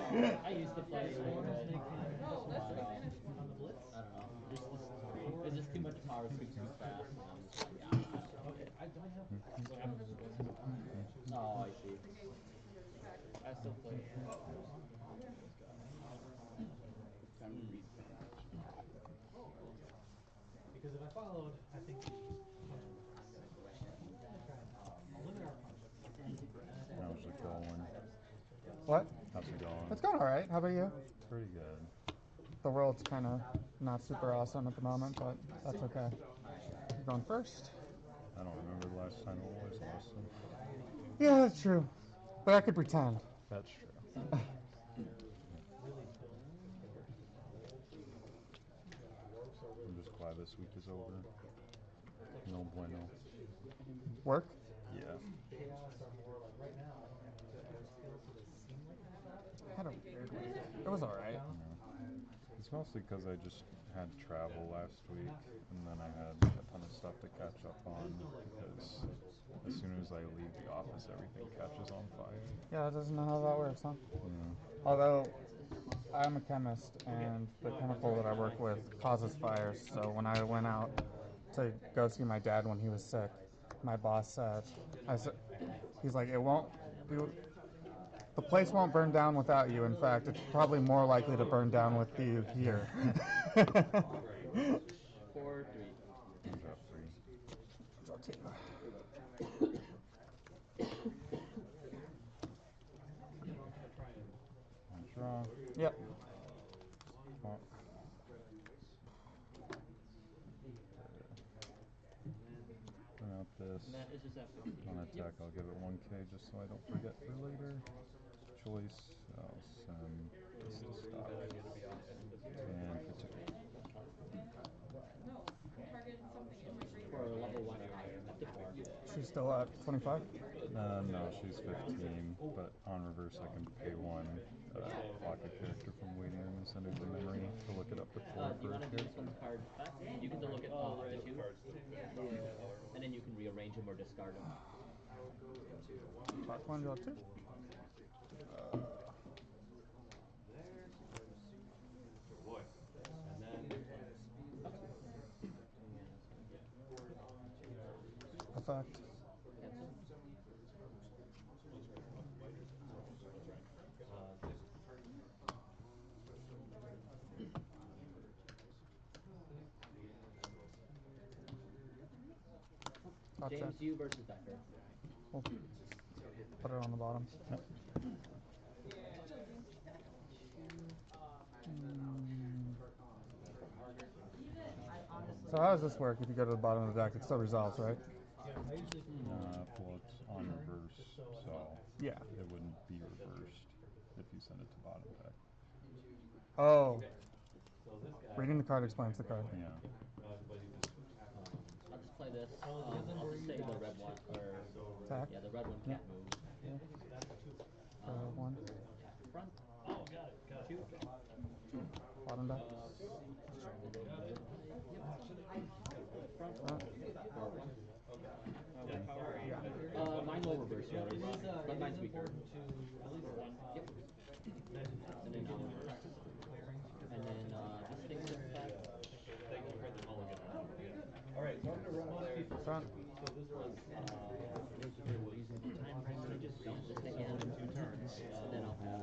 I used to play Schwarz, on the Blitz. I don't know. There's just too much power sweeps too fast, and I'm just like, yeah, I don't know. Okay, I don't have. What happens is oh, I see. I still play. Time to read. Because if I followed, I think we I'll limit our punches. How's it going? What? How's it going? It's going alright. How about you? Pretty good. The world's kind of not super awesome at the moment, but that's okay. You're going first? I don't remember the last time it was awesome. Yeah, that's true. But I could pretend. That's true. I'm just glad this week is over. No bueno. Work? Yeah. I had a weird week. It was alright. Yeah. It's mostly because I just had travel last week, and then I had a ton of stuff to catch up on, because as soon as I leave the office, everything catches on fire. Yeah, that doesn't know how that works, huh? Yeah. Although, I'm a chemist, and the chemical that I work with causes fires, so when I went out to go see my dad when he was sick, my boss said, he's like, the place won't burn down without you. In fact, it's probably more likely to burn down with you here. 4-3. Draw 3. Draw 2. Draw. Yep. Oh. Bring out this. On attack, I'll give it 1k just so I don't forget for later. Choice, I'll send this to stock. And particular. For level 1 or higher, up to 4. She's still at 25? No, she's 15, but on reverse I can pay 1, lock a character from waiting room and send it to memory to look it up to 4 Do you for a want to do this character. one card back? You can look at up to 2. And then you can rearrange them or discard them. Top 1, draw 2. Effect. James, you versus Becker. We'll put it on the bottom. Yep. So how does this work? If you go to the bottom of the deck, it still resolves, right? Well, it's on reverse, so Yeah. it wouldn't be reversed if you send it to bottom deck. Oh. Reading the card explains the card. Yeah. I'll just play this. I'll just say the red one, or Attack? yeah, the red one can't move. Yeah. One. Front. Oh, got it. 2. Bottom deck. Front. Or 1. Yeah. Mine will reverse yours, but mine's weaker. Yep. And then this thing is back. Alright, so I'm gonna run there. Front. So this was Reasonable time frame, so I just dump this thing in 2 turns, and then I'll pass.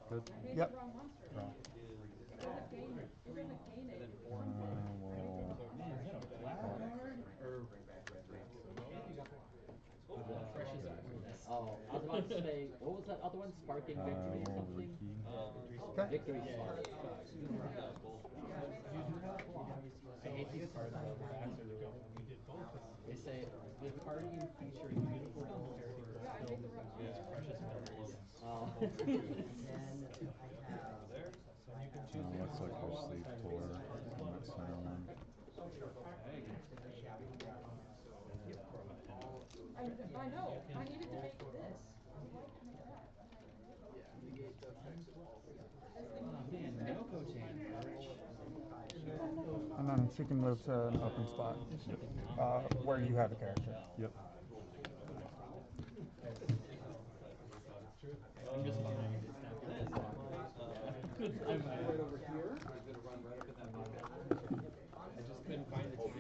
Good. Yep. Draw. Oh, I was about to say, what was that other one? Sparking Victory something? Okay. Victory Spark. I hate these cards though. They say, the card you feature a beautiful gold character filled with precious memories. Oh. Looks like your sleep floor on that center one. I know. I needed to make this. I'm not in she can move to an open spot. Yep. Where you have a character. Yep. I'm just behind it. I'm Right over here. He's gonna run right up in that pocket. I just couldn't find the time.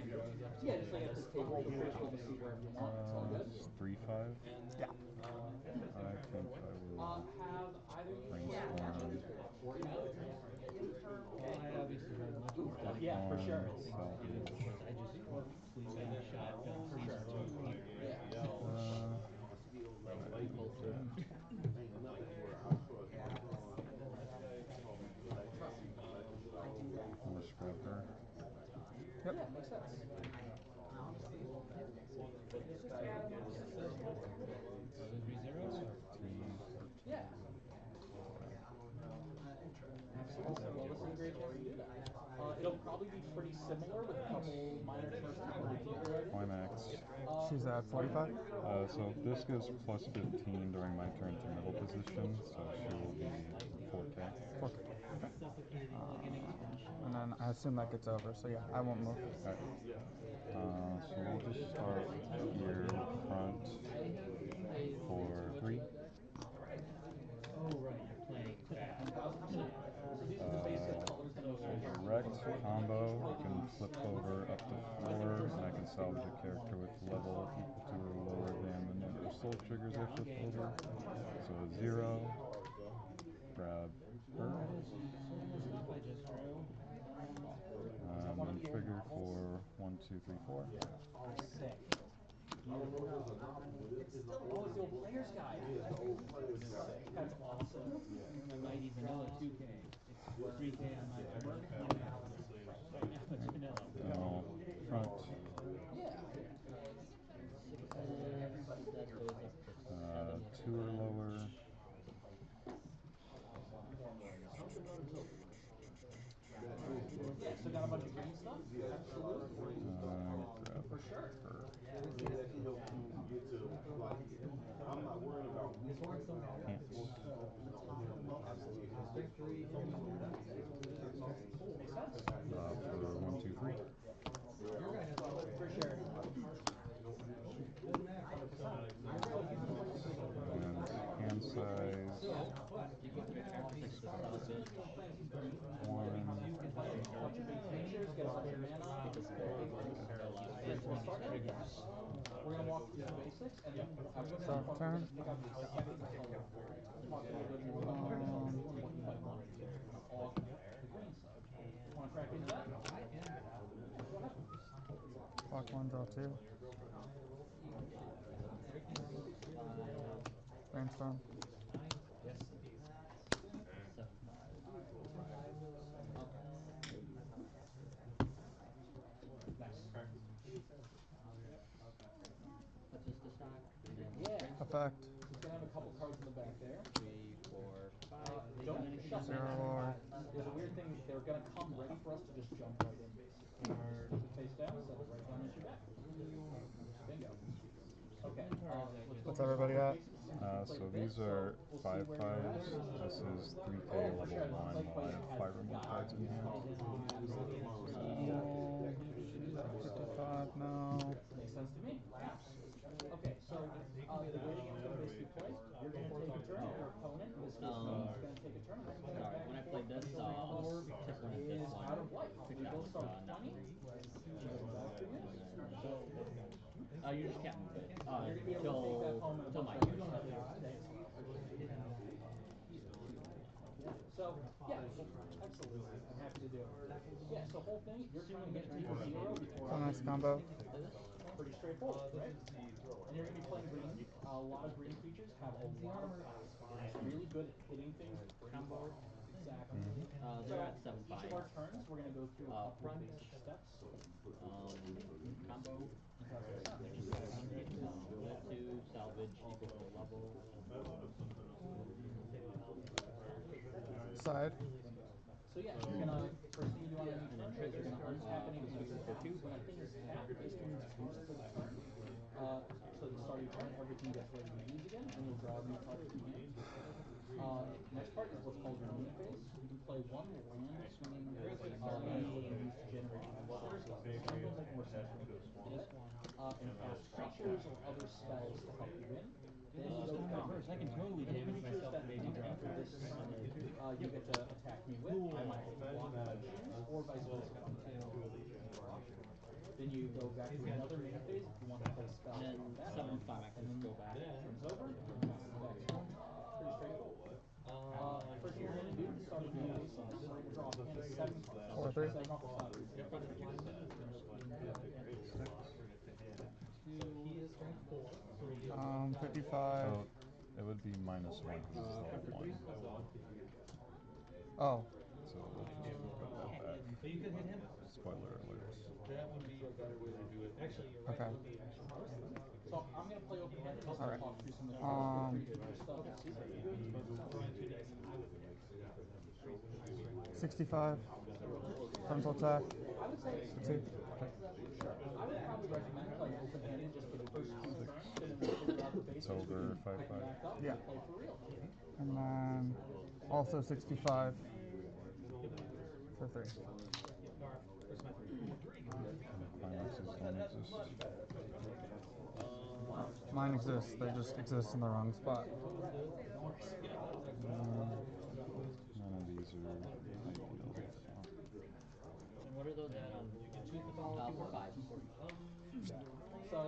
Yeah, just like at this table, the first one to see wherever you want. It's all good. 3-5. And Yeah. then, I think I will have either you brainstorm. Yeah, for sure. Salvage. I'll just grab her. Yep. Yeah, makes sense. Yeah. Absolutely. Well, this is a great chance to do that. It'll probably be pretty similar with a couple minor choices. Climax. She's at 45. So this gives plus 15 during my turn to middle position, so she will be 4K. 4K. Okay. And then I assume that gets over, so yeah, I won't move. Alright. So we'll just start here front for 3. Direct combo, I can flip over up to 4, and I can salvage a character with level equal to or lower than the number of soul triggers I flip over. So 0, grab her, and then trigger for 1, 2, 3, 4. Oh, it's the old players guide. That's awesome. My mighty's another 2K. It's 3K on my version. It's vanilla. Now, front, Yeah. 2 or lower. Yeah, so got a bunch of green stuff? Absolutely. Grab For sure. her. For 1, 2, 3. For sure. And hand size 1. We're gonna walk through the basics and then So, turn. Wanna crack into that? Block 1, draw 2. Brainstorm. That's just a stock. Yeah. Effect. He's gonna have a couple cards in the back there. 3, 4, 5. Don't shut them. 0 or. There's a weird thing, they're gonna come ready for us to just jump right in, basically. Keep it face down, settle right down into your deck. Bingo. Okay, What's everybody at? So these are 5/5s. This is 3K level 1 while I have 5 or more cards in hand. 55 now. Makes sense to me. Okay, so the way the game's gonna basically play, you're gonna take a turn, your opponent, in this case me, is gonna take a turn. Sorry, when I played this, took one at this Is one. out of life. Pick We that both one, start not 20. free. So, You just can't move it. you're gonna be able to take that home and Till my you don't have to do it. So, yeah, absolutely. I'm happy to do it. Yeah, so whole thing, you're trying to get to a 0 before So nice combo. pretty straightforward, right? And you're going to be playing green. A lot of green creatures have a lot of pass. It's really good at hitting things pretty hard. Exactly. They're at So 7/5. each of our turns, we're going to go through a couple front. basic steps. Combo. Live 2, salvage equal to level. Side. So yeah, you're gonna first thing you do on any turn is you're gonna untap any creatures. For 2. When a thing is tapped, this means it's used for the turn. So at the start of your turn, everything gets ready to use again, and you'll draw a new card from your hand. Next part, is what's called your main phase. You can play one land swinging being used to generate monsters. Some of them make more sense for this. And cast creatures or other spells to help you win. Then you go to combat. I can totally damage myself that and maybe don't drop enter this you get to attack me with. I might block if I choose, or vice versa. Then you go back to another main phase if you want to play spells. And then summon 5 And then go back. turns over, back to the next one. Pretty straightforward. First thing you're going to do to start a new phase is draw a hand of 7 cards. 4-3. 7 off the top. 55. So it would be -1 because it's level 1. Oh, So we'll just put that back. Spoiler alert. That would be a better way to do it. Actually, you're right. okay. So I'm going to play open-handed just to Alright. talk through some of the creature stuff. 65. Frontal attack. I would say Two. I would probably recommend playing open-handed just for the first 2 turns, and then we'll figure out the basics. It's over 5-5. Back up Yeah. and play for real. And then also 65 for 3. Climaxes don't exist. Mine exists, they just exist in the wrong spot. None of these are ideal. And what are those at on? You can choose the follow for 5. So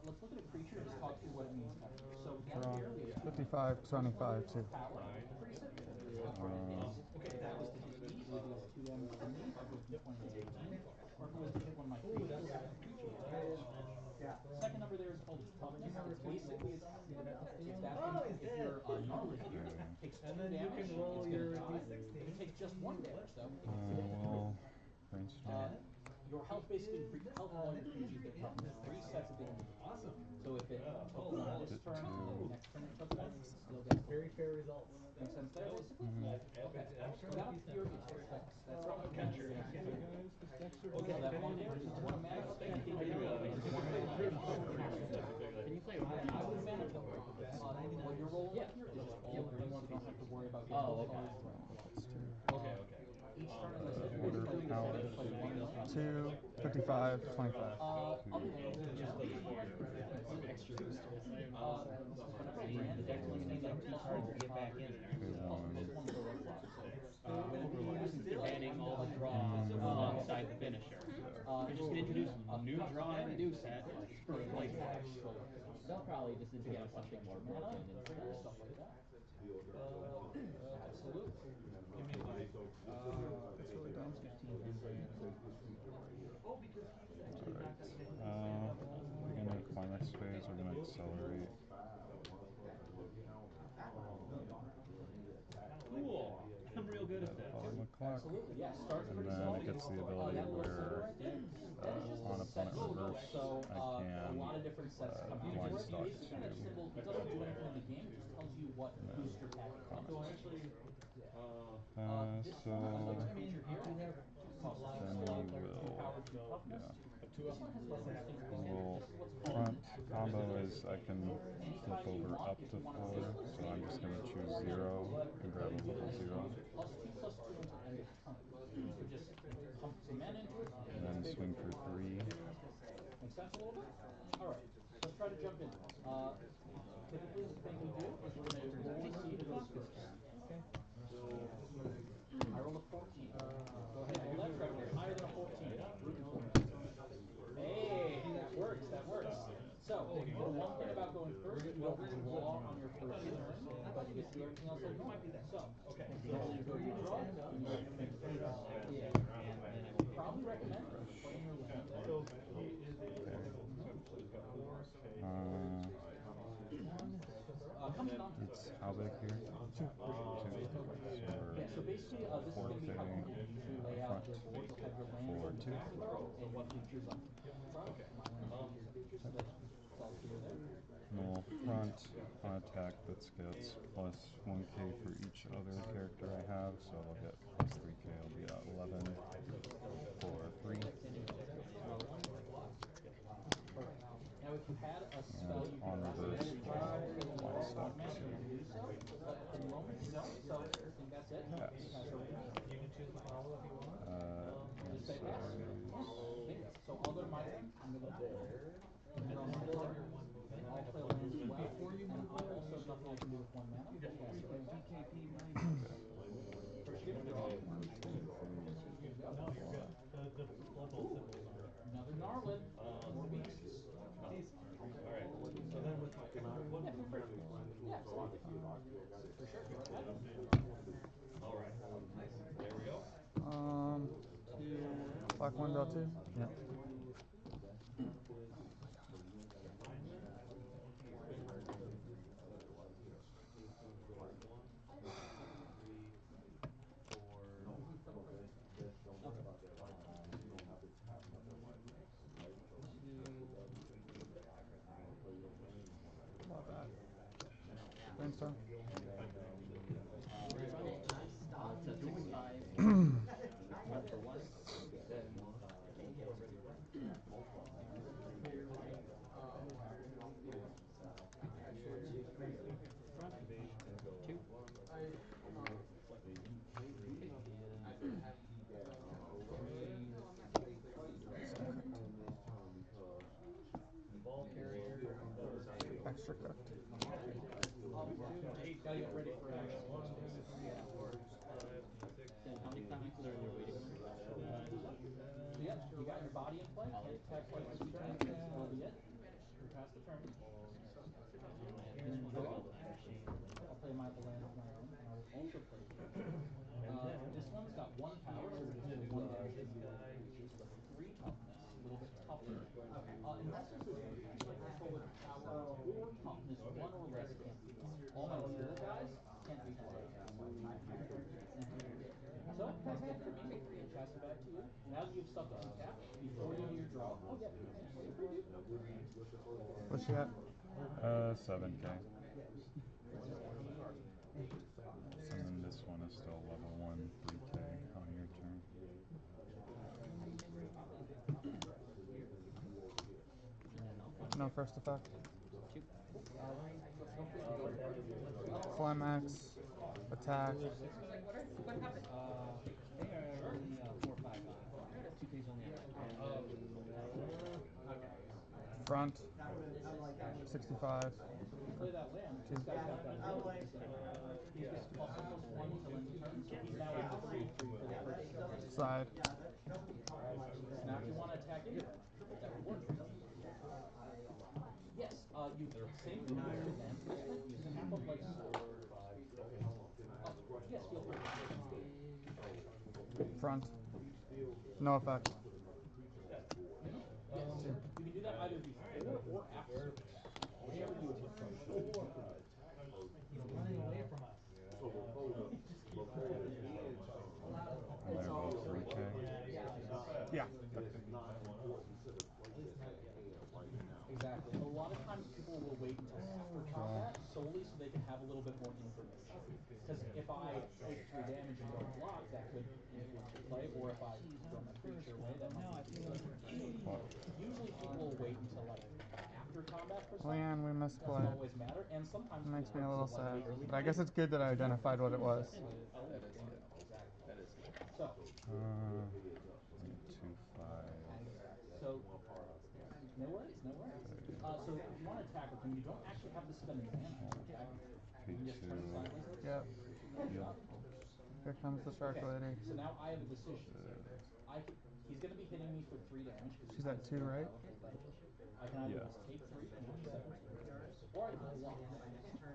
let's look at a creature and just talk through what it means. So down here we have 55, 25, 2. power. Pretty simple. Okay, that was to hit me, it was 2 damage to me, that goes from 20 to 18. Or if it was to hit one of my creatures. Second number there is called its toughness. It's basically it's that thing if you're normally here, it takes 2 damage, it's gonna die. If it takes just 1 damage though, Well, brainstorm. your health basically health of all your creatures their toughness resets at the end of the turn. So if it took one this turn, next turn it took one, you'll get Very fair results. make sense there basically? Okay. So that's Fury's effects. That's not a catcher. Okay, that one there is 1 mana spell. Can you play over? I would mana token. What you're rolling up here is just all green, so you don't have to worry about getting Oh, okay. Okay. Each turn unless you play one land. 2, 55, 25. Other than just the extra whenever a land is actually going to get 2 cards to get back in Since they're banning all the draws alongside the finisher. You just introduce a new draw and a new set. It's pretty like they'll probably just introduce something more broken and stuff like that. Absolutely. Beginning of climax phase, we're going to accelerate. Cool. I'm real good at that. Bottom of clock. Absolutely, yeah. Starts And pretty then slow. it gets the ability where on opponent reverse, So I a can lot of different sets come out. blind It's stock basically that symbol. It doesn't do anything in the game. It just tells you what booster pack it comes So with. actually, This so feature here costs then we will, power 2 toughness. This one has less interesting things. well, front combo is I can flip over up to 4, so I'm just going to choose 0 and grab a level 0. +2/+2 until end of turn. So just pump some mana into it. And then swing for 3. Make sense a little bit? Alright, let's try to jump in. Typically the thing we do is we're going to roll and see who goes first. Okay. I rolled a 14. Go ahead and roll that. Try to get higher than a 14. Rooting for it. Hey, that works, that works. So, the one thing about going first, you don't draw on your first turn, but you get to do everything else like normal. So, normally you go to your draw, and you make a phase. Probably recommend playing your land. It's how big here? 2. Yeah, so basically, this is going to be how people usually lay out their board. They'll have your lands on the back row and your features up front. Features, so that's all clear there. No, front on attack that gets plus 1k for each other character I have, so I'll get plus 3k, I'll be at 11 for 3. Now Now, if you had a spell you on could this Weiss stuff. mana, you can do so, but for the moment you don't, so I think that's it. Yes. Pass over to me. You can choose to follow if you want. Just say pass. Bingo. So I'll go to my turn. I'm going to draw my card. I'll play land as well. And I also have nothing I can do with one mana. I'll cast it right back. First give it a draw. No, you're good. The blood bowl symbols are. Another Gnarlid. More beasts. Alright. So then with my Yeah, feel free. Yeah, absolutely. For sure. Go ahead. Alright. There we go. Black one, draw two. Yeah. Brainstorm. Ball carrier. Extra cooked. Gotta get ready for action. 1, 2, 3, 4, 5, 6, How many times are in your waiting room? So yeah, you got your body in play. Can't attack twice for 2 turns. Will be it. We'll pass the turn. I'll play my land of my own, and I will also play here. This one's got 1 power, so we'll do 1 damage to melee creatures, but 3 toughness. A little bit tougher. Unless there's a creature I control with power or toughness 1 or less can't be blocked. All my little guys can't be blocked. So that's it for me. I'll pass it back to you. Now that you've stuff to untap, before you do your draw. Oh yeah, feel free, dude. What's she at? 7k. And then this one is still level 1, 3k on your turn. No first effect. Climax. Attack. What happened? They are only 4 5 2K's only Front. 65. Play that land. This guy's got that ability. He gets +1/+1 till end turn, so he's now at 3/3 for the first. Side. Now, if you want to attack him, that would work. Yes, you same thing with advanced movement. You tap him like so. Yes, feel free. Front. No effect. Yes, you can do that either before or after your attack. Whichever you would prefer. He's running away from us. And they're both 3k. Yeah. Exactly. A lot of times people will wait until after combat solely so they can have a little bit more information. Because if I take 3 damage and don't block, that could influence your play, or if I throw my creature away, that might be usually people will wait until like after combat for something. Leanne, we Doesn't misplay. always matter, and sometimes Makes me a people little like sad. early But I guess it's good that I identified what it was. So, 2, 5. so no worries, no worries. So if you want to attack with him, you don't actually have to spend mana to attack. You can just turn sideways. Yep. Here comes the shark Okay, lady. so now I have a decision. He's going to be hitting me for 3 damage. She's at 2, right? I can either Yeah. just take 3 and do 7, or I can block.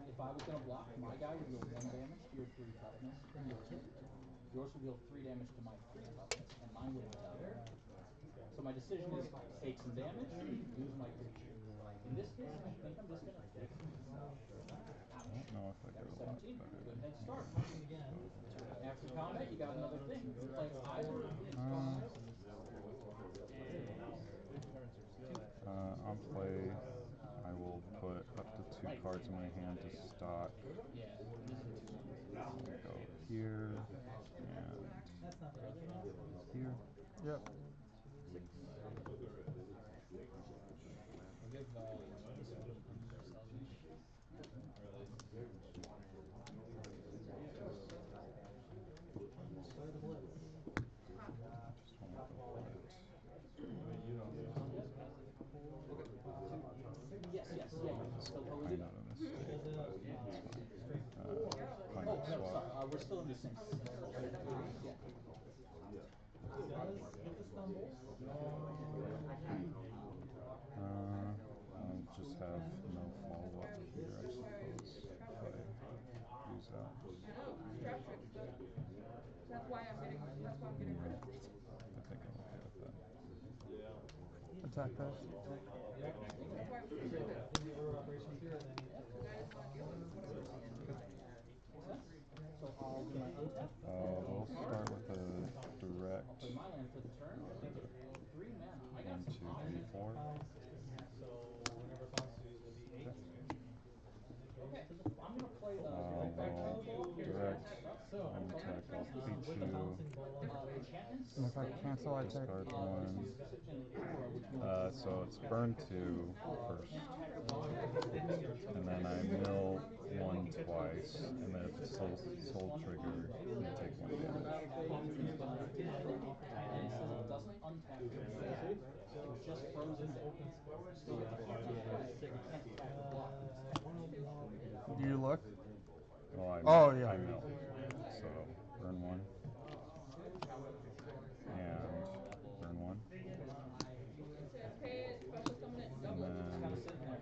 If I was going to block, my guy would deal 1 damage to your 3 toughness. Yours would deal 3 damage to my 3 toughness, and mine would double. So my decision is take some damage, lose my creature. In this case, I think I'm just going to take some. I don't know if I Got did a a lot 17. better. Good head start. After combat, you got another thing. You're playing either. On play, I will put up to 2 cards in my hand to stock. I'll go here and here. Yep. I'll give we're still in the same scenario. Yeah. With the stumbles, I'll just have no follow-up here, I suppose, if I use that. No, trap trick. That's why I'm getting rid of I think I'm okay with that. Attack this. That's why I'm so sure that. in the order of operations here, and then you have to Because I roll just want to deal with whatever. Makes sense? So I'll do my untap. We'll start with a direct. I'll play my land for the turn. 3 mana. I got 1, some 2, 3, options. 4. so whenever it bounces, you use the D8. Okay, I'm gonna play We'll direct So, and attack. I'll pay with the 2. bouncing ball, enchantments. And if I cancel, I take. Discard There's 1. two specific abilities, which means So it's burn 2 first. And then I mill 1 twice. And then if it's soul trigger, you take 1 damage. and it says it doesn't untap your mana. It just frozen it. So if you can't attack or block. Do you look? Oh, yeah. I mill. So burn 1. And burn 1. It says pay it, special summon it, And double it. then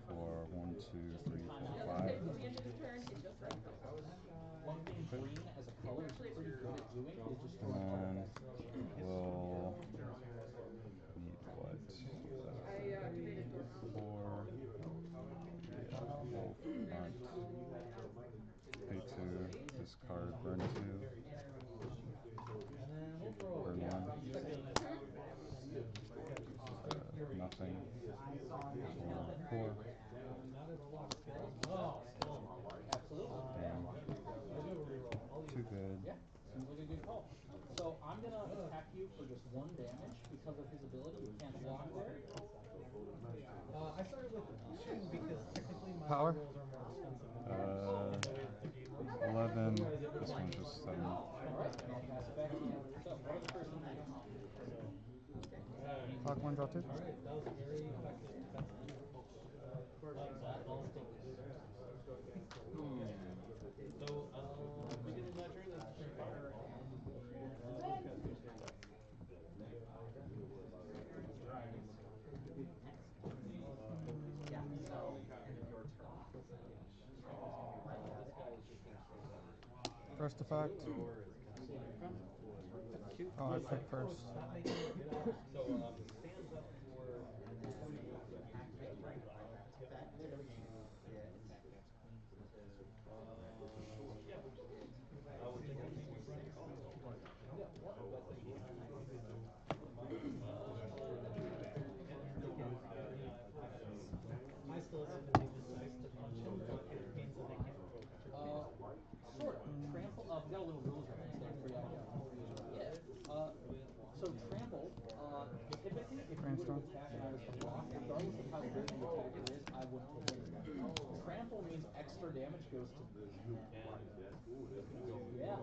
for 1, 2, 3, 4, It doesn't 5. say till the end of the turn, it just says that. One thing green as a color is pretty good at doing is just And throwing then artifacts. we'll need what? I activated your 4. Yeah, wolf, hunt. Pay 2. Discard, burn 2. and then we'll throw Burn 1. Nothing. For 4. not as block skill. Oh, still. Absolutely. Damn. I do have a reroll. I'll use Too it. good. Yeah, seems like a good call. So I'm gonna attack you for just 1 damage because of his ability. You can't block there. I started with 2 because technically my Power? rolls are more expensive than the way the game works. 11. This one's just 7. Alright, and I'll pass it back to you. So what are the first things you do? Clock 1, draw 2. Alright, that was a very effective defense move. But I'll still lose. So, beginning my turn is turn 5. First effect. Oh, I picked first. So, stands up for 20. I will take it. I still have to leave this dice to punch him, but it means that they can't provoke a turn. Sort of. Trample. We got a little rules reference there for you. So trample. Typically, if you were to attack and I was to block, regardless of how good the attacker is, I wouldn't take anything. Trample means extra damage goes to me. Yeah.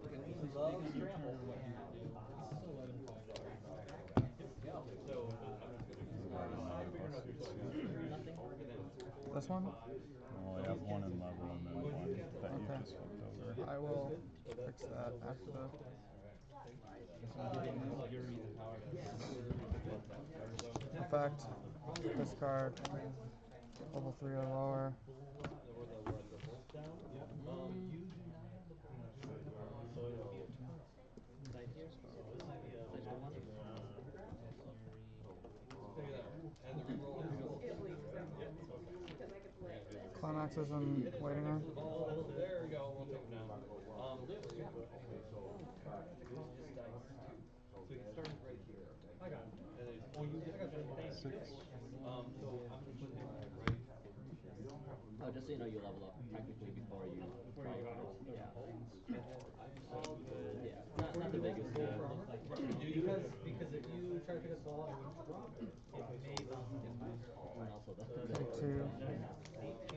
Green loves trample. This one? Well, I have 1 in level and then 1 that you just flipped over. I will fix that after the. Effect. Discard. Level 3 or lower. Climaxes in waiting room. There we go. We'll take him down. So he started right here. I got him. Well, you I got you. 6. So I'm gonna put him right. Oh, just so you know, you level up technically before you try your ult. Yeah. Yeah. Not the biggest deal. Because if you try to pick up the ball, I would drop it. It may bounce against my turn. And also the Take 2.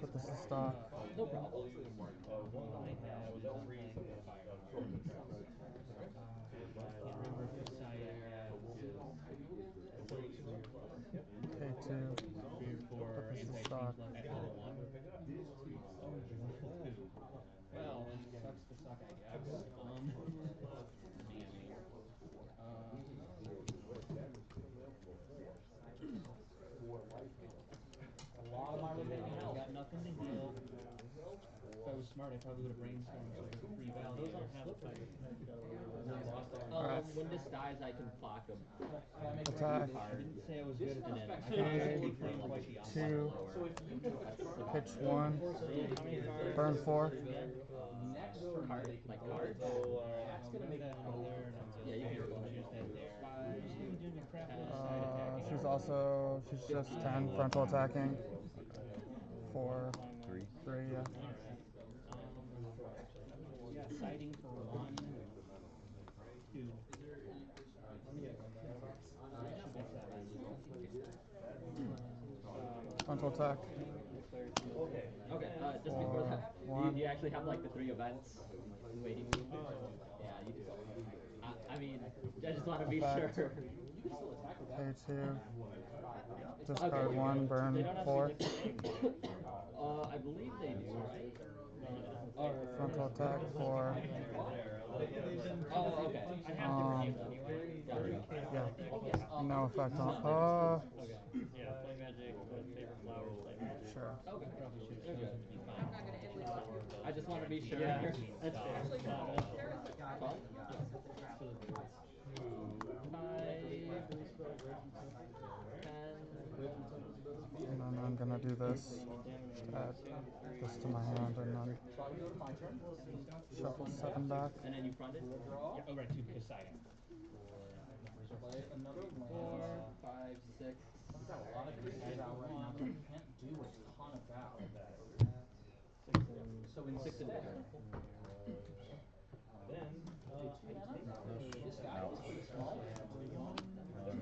Put this in stock. no problem. One I have is 3 fire. Can't remember if this I have is 42 or lower. Yep. Pay 2. Put this in stock. Well, sucks to smart, I probably would have brainstormed so the free value. Those don't have a fight. Lost When this dies, I can block a Attack. card. I didn't say I was good at that. I Okay. actually for like Two. So if you do Pitch 1. Burn 4. next turn Card, they can my go card. that's gonna make it go. Yeah, you can go She's also, she's just 10 frontal attacking. 4, 3, yeah. Citing for 1, 2. Frontal attack. Okay, just before that, do you actually have like the 3 events waiting? Yeah, you do. I mean, I just want to be sure. Pay 2. Discard 1, burn 4. I believe they do, right? Frontal attack 4. Oh, okay. Yeah. No effect on. Yeah, play magic, favorite flowers, play magic. Sure. Okay. Probably should have chosen to be fine. I'm not gonna end this. I just want to be sure. Yeah, that's fair. Actually, no, there is a guy. 12? And then I'm gonna do this. Add this to my hand and then So I would go to my turn. shuffle 7 back. And then you fronted? Draw. Yeah, oh right, 2 because siding. Play another 4, land. 5, 6. We've got a lot of creatures out right now, so we can't do a ton of value. 6 and So in 6 and this guy is pretty small.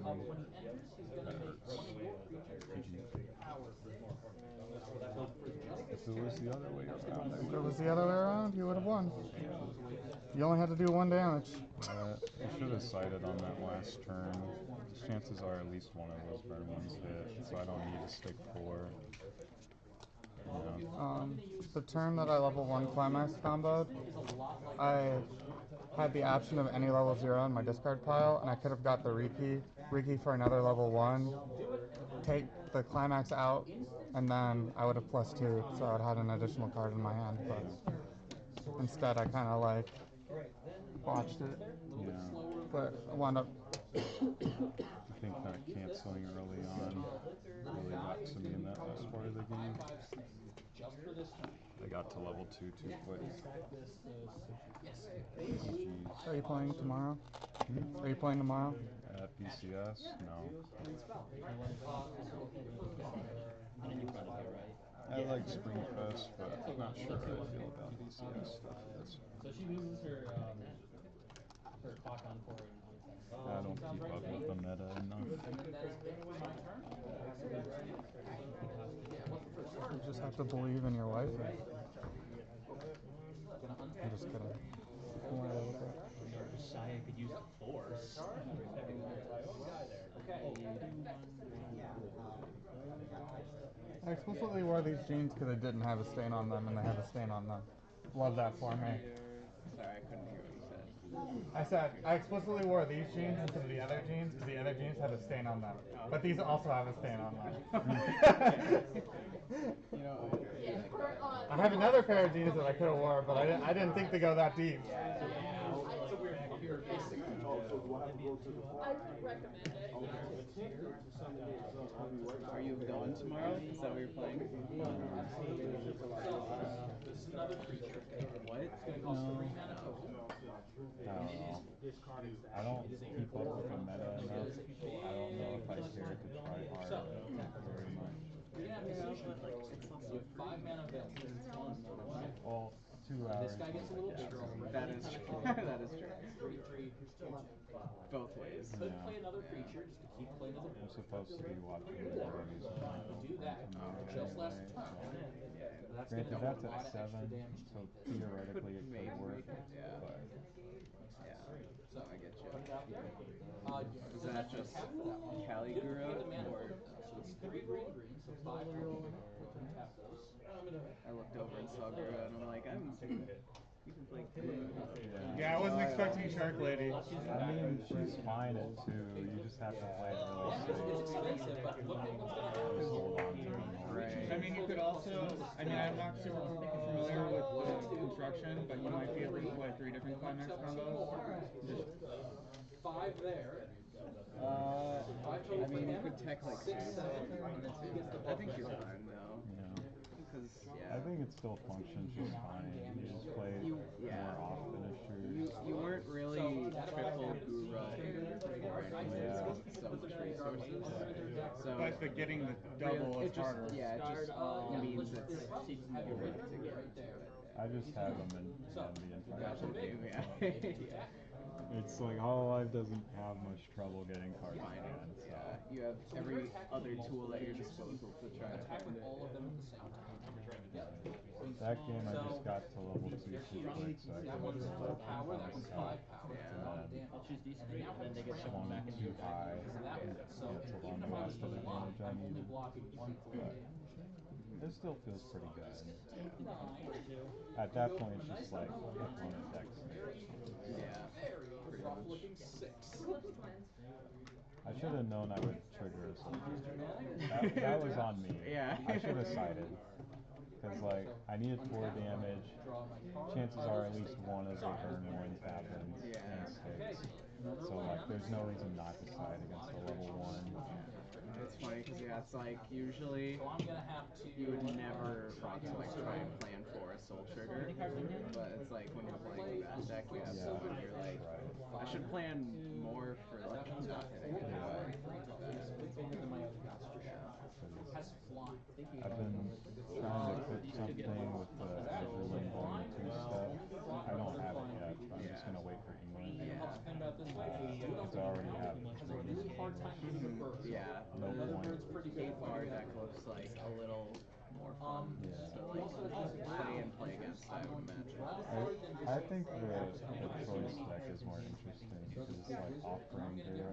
When he enters, he's gonna make one of your creatures power 3. If it was the other way around, If it was the other way around, you would have won. You only had to do 1 damage. I should have sided on that last turn. Chances are at least one of those burn ones hit, so I don't need to stick 4. The turn that I level 1 climax comboed, I had the option of any level 0 in my discard pile, and I could have got the Riki for another level 1, take the climax out, and then I would have +2, so I'd had an additional card in my hand, but instead I kind of like botched it. Yeah. But I wound up. I think that canceling early on really got to me in that last part of the game. Just for this turn. I got to level 2 too quick. Jeez. Are you playing tomorrow? Are you playing tomorrow? At PCS? No. I like Springfest, but I'm not sure how I feel about PCS stuff yet. So she loses her clock on 4 I don't keep up with the meta enough. You just have to believe in your wife. I'm just kidding. Don't worry about that. Messiah could use the force. I explicitly wore these jeans because they didn't have a stain on them, and they have a stain on them. Love that for me. Sorry, I couldn't hear what you said. I said I explicitly wore these jeans instead of the other jeans because the other jeans had a stain on them, but these also have a stain on them. I have another pair of jeans that I could have worn, but I didn't think to go that deep. I would recommend it. Are you going tomorrow? Is that what you're playing? This is another creature. What? It's going to cost 3 mana total. I don't keep up with the meta enough. I don't know if I care to try hard very much. You're gonna have to see 5 mana vets. Well, 2 hours. This guy gets a little bigger already. That is true. That is true. 3/3. Both ways. Could play another creature just to keep playing as a I'm supposed to be watching the movies. do that. Just less turn. That's Granted, gonna do a that's lot at of extra 7, damage to so me. theoretically it could work. Yeah. But So I get you. Is that just Cali Didn't grew pay the up? mana Or for it, so it's 3 green, so 5 tap those. I looked over and saw Guru and I'm like, you can play. Yeah, I wasn't expecting Shark Lady. I mean, she's fine at 2. You just have to play it really safe. Just hold on to them. I mean, you could also, I mean, I'm not super familiar with the construction, but you might be able to play 3 different climax combos. Just 5 there. I mean, you could tech like 6. I think you're fine though. Yeah. Because, I think it still functions just fine. You just play more off finishers. You weren't really triple guru or anything with so much resources. So but the getting the double is harder. Yeah, it just means it's more work to get to it. I just have them in the entire Yeah. It's like Hololive doesn't have much trouble getting cards in hand. So. Yeah, you have every other tool at your disposal to try to find it. All of them at the same time. That game I just got to level 2 too quick, so I That couldn't one's get 4 that power, that one's 5 myself. power. And I'll choose these 3, and then they get swung back into too your deck. high and So canceled on even the if I last was of the block, damage I I'm only needed. blocking 1 But it still feels pretty good. 9. At that point, it's just like opponent decks. Yeah, pretty rough much. looking 6. I should have known I would trigger a soldier. That was on me. Yeah. I should have sided. Because, like, I needed 4 damage. Chances are at least one of the burn ones happens and sticks. So, like, there's no reason not to side against the level 1. It's funny because it's like usually you would never want to like try and plan for a soul trigger, but it's like when you're playing that deck, you have someone you're like, I should plan more for like not hitting it. I've been trying to put something with the Azure Lane Volume 2 stuff. I don't have it yet, but I'm just going to wait for English. Because I already have 3 in English. Yeah, No point. our deck looks like a little more fun to like play against, I would imagine. I think the choice deck is more interesting because it's like offering zero.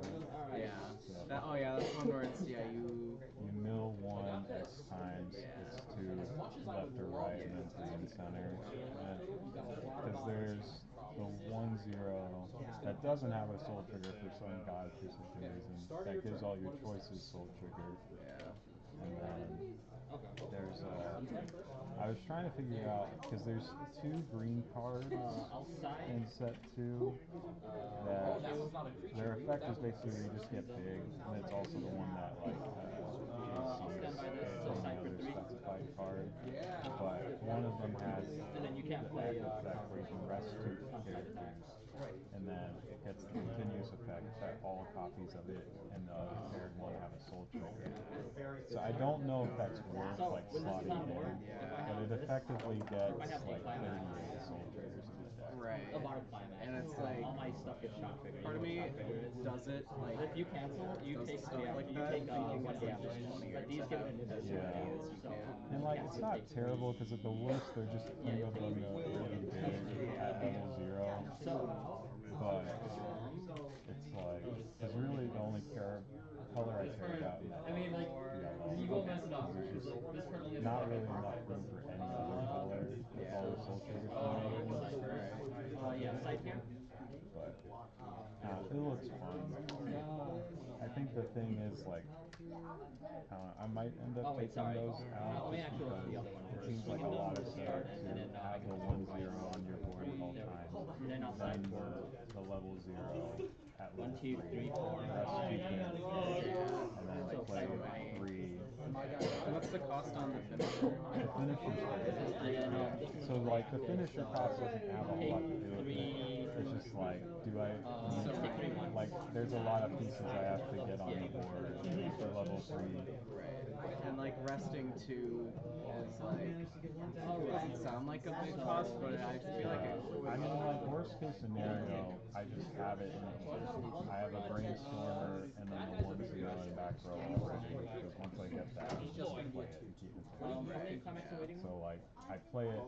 Yeah. So That's one where it's you mill 1 X times, it's 2 left or right, and then 3 in center. Because there's the 1-0 that doesn't have a soul trigger for some godforsaken reason. That gives all your choices soul trigger. And then there's I was trying to figure out, because there's 2 green cards in set 2 that their effect is basically you just get big, and it's also the one that like on the other specified card. But one of them has the active effect where you can rest 2 characters, and then it gets the continuous effect that all copies of it and the other paired one have a soul trigger. So I don't know if that's worth like slotting in, but it effectively gets like 38 soul triggers in the deck. Right. And it's like all my stuff gets shot triggered. part of me does it like If you cancel, you take stuff like that, thinking it's like just funnier to have as many as you can. And like it's not terrible because at the worst they're just end up on the really big at level 0. But it's like, because really the only color I care about in that is yellow. you go mess it up. There's just not really enough room for any other color with all the soul triggers for me. Side here. But it looks fun. I think the thing is like, I might end up taking those out just because it seems like a lot of setup to have the 1-0 on your board at all times. Then the level 0 at level 3. Rest 2 characters. And then play 3. What's the cost on the finisher? The finisher's so like the finisher cost doesn't have a whole lot to do with it. It's just like, do I like there's a lot of pieces I have to get on the board for level 3. Right. And like resting 2 is like doesn't sound like a big cost, but I feel like it I mean, like worst case scenario, I just have it in I have a brainstormer and then the 1-0 in back row already, because once I get that, I just play it and keep it. So like I play it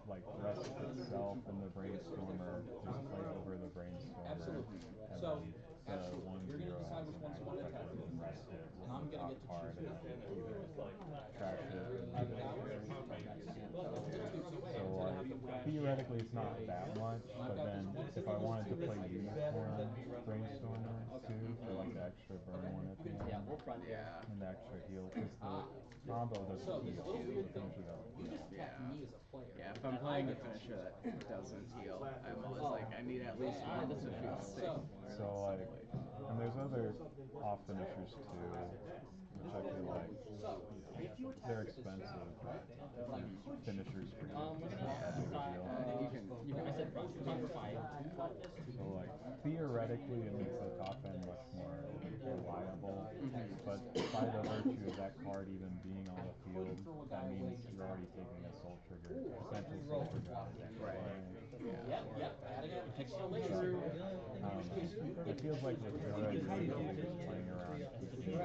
like rest itself and the brainstormer, just play over the brainstormer, and then the 1-0 has an active effect where you can rest it with the top card and then either trash it or leave it. So like theoretically least not that much, but then if I wanted to play Unicorn Brainstormer too, for like the extra burn one at the end, Yeah, we'll front here. and the extra heal, because the combo doesn't heal, the finisher doesn't heal. Yeah, if I'm playing a finisher that doesn't heal, I'm always like, I need at least one to feel safe. So like, and there's other off finishers too, which I feel like they're expensive finishers for you. I said front for 5. So like, theoretically it makes the top end much more reliable, but by the virtue of that card even being on the field, that means you're already taking a soul trigger, essential soul trigger out of the deck. True. It feels like with Zora, you're basically just playing around keeping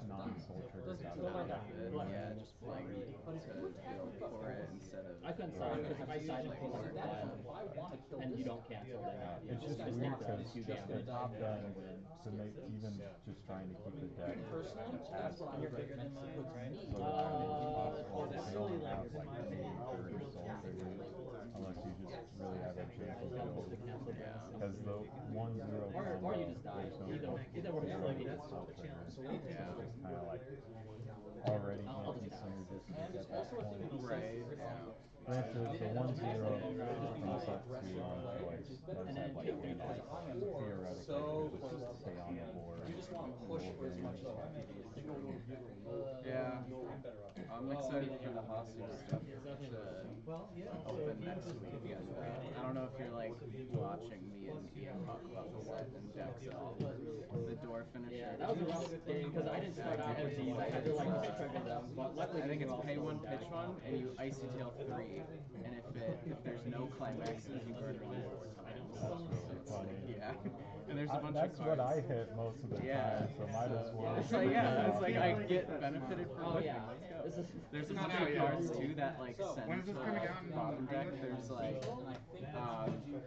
non-soul triggers out of the deck. Yeah, just playing to build for it instead of... I couldn't side because if I side my piece is dead, and you don't cancel, then It's just weird because the top end, to make even just trying to keep the deck as so reliable as possible, you can only have like maybe 30 soul triggers, unless you just really have a janky build. Because the 1-0 combo, there's no soul triggers. So it's just kind of like already anti-synergistic at that point. Right. Granted, the 1-0 comes up to Weiss does have like handoff, and theoretically you could just stay on the board. Yeah, I'm excited for the Hosu stuff to open next week. And, I don't know if you're like watching me and Ian talk about the set and decks at all, but the door finisher. Yeah, that was a rough game because I didn't start out with these. I had to like trigger them, but luckily I think it's pay one, pitch one, and you icy tail 3, and if there's no climaxes, you burn 4 times. Yeah, and there's a bunch that's of cards. What I hit most of the time, so might as well. It's like it's like I get benefited from pushing. Let's go. There's a bunch of cards too that like send to the bottom deck. There's like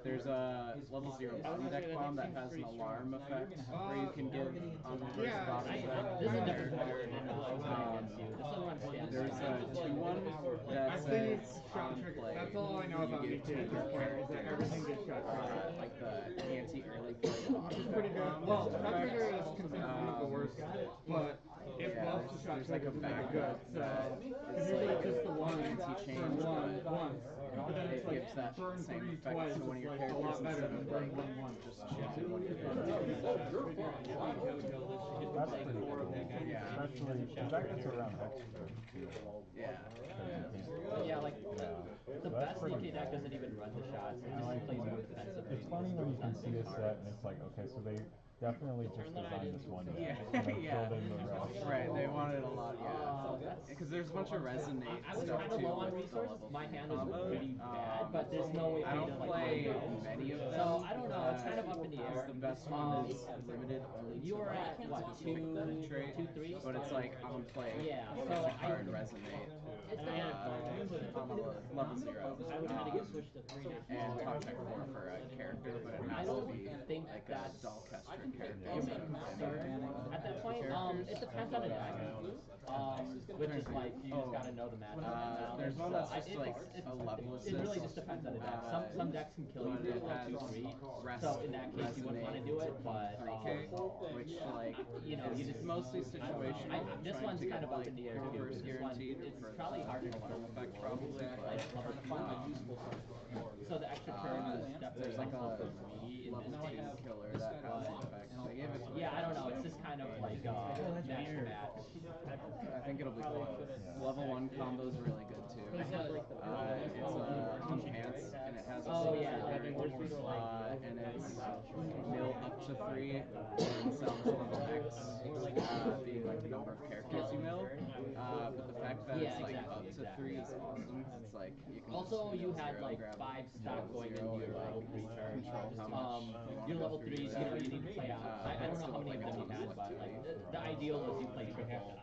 there's a level 0 bottom deck bomb that has an alarm effect where you can give on the first bottom deck. This is a different card than I was playing against you. This one runs standard. There's a 2-1 that says on play. That's all I know about you me too. give 2 of your characters Everything gets shot. like the anti-early play bottom deck Pretty good. bomb. Well, that trigger is considered one of the worst, but it buffs the shot there's like a trigger back good. So it's usually like just the one anti-change, but once. But then it it's like gives that burn same 3 effect twice. to one of your It's like a characters lot better instead than of burn like 1 once. just choosing one of your That's pretty cool. Yeah. Especially, because that gets around extra too. Yeah. Yeah, like Yeah. the best DK deck doesn't even run the shots. It just plays more defensively. It's funny when you can see a set and it's like, okay, so they definitely just designed this one deck. And they filled in the rest. Right, they wanted a lot, because there's a bunch of resonate I was stuff kind of too. low on resources. My hand is pretty bad, Um, but there's no way I for me don't to like play go. many of them. So I don't know. It's kind of up in the air. The best one is limited only You to were like at what, specific penetrate, 2, 3? but it's like on play. Yeah, so Extra I- card resonate. It's I'm a level 0. I would try to get switched to 3 And top check 4 for a character, but it has to be think like a that's dull caster character. you make at that point. It depends on the deck. Which is like you just gotta know the matchup. There's one that's just like a level assist. It really just depends on the deck. Some decks can kill you But with it like 2, has 3. rest, So in that case, you wouldn't want to do it. But 3K, which like you know, you is just mostly situational. this trying one's to kind get, of up like, in the air too. reverse This one, guaranteed it's for probably harder to alarm kill. effect probably, Like level 3. So the extra turn is definitely there's like a helpful for me in level this 2 case. killer that has an effect. They gave it to Yeah, I don't know. It's just kind of like match to match. I think it'll be cool. Level 1 combo is really good too. It's on pants and it has a and it's mill up to 3 and sounds level X, being like the number of characters you mill. But the fact that it's like up to 3 is awesome. It's like you can Also, just you mill had 0, like grab 5 stock going into your level 3 turn. control how much Your level 3s, you know, you need to play out. I don't know how many of them you had, but like the ideal is you play triple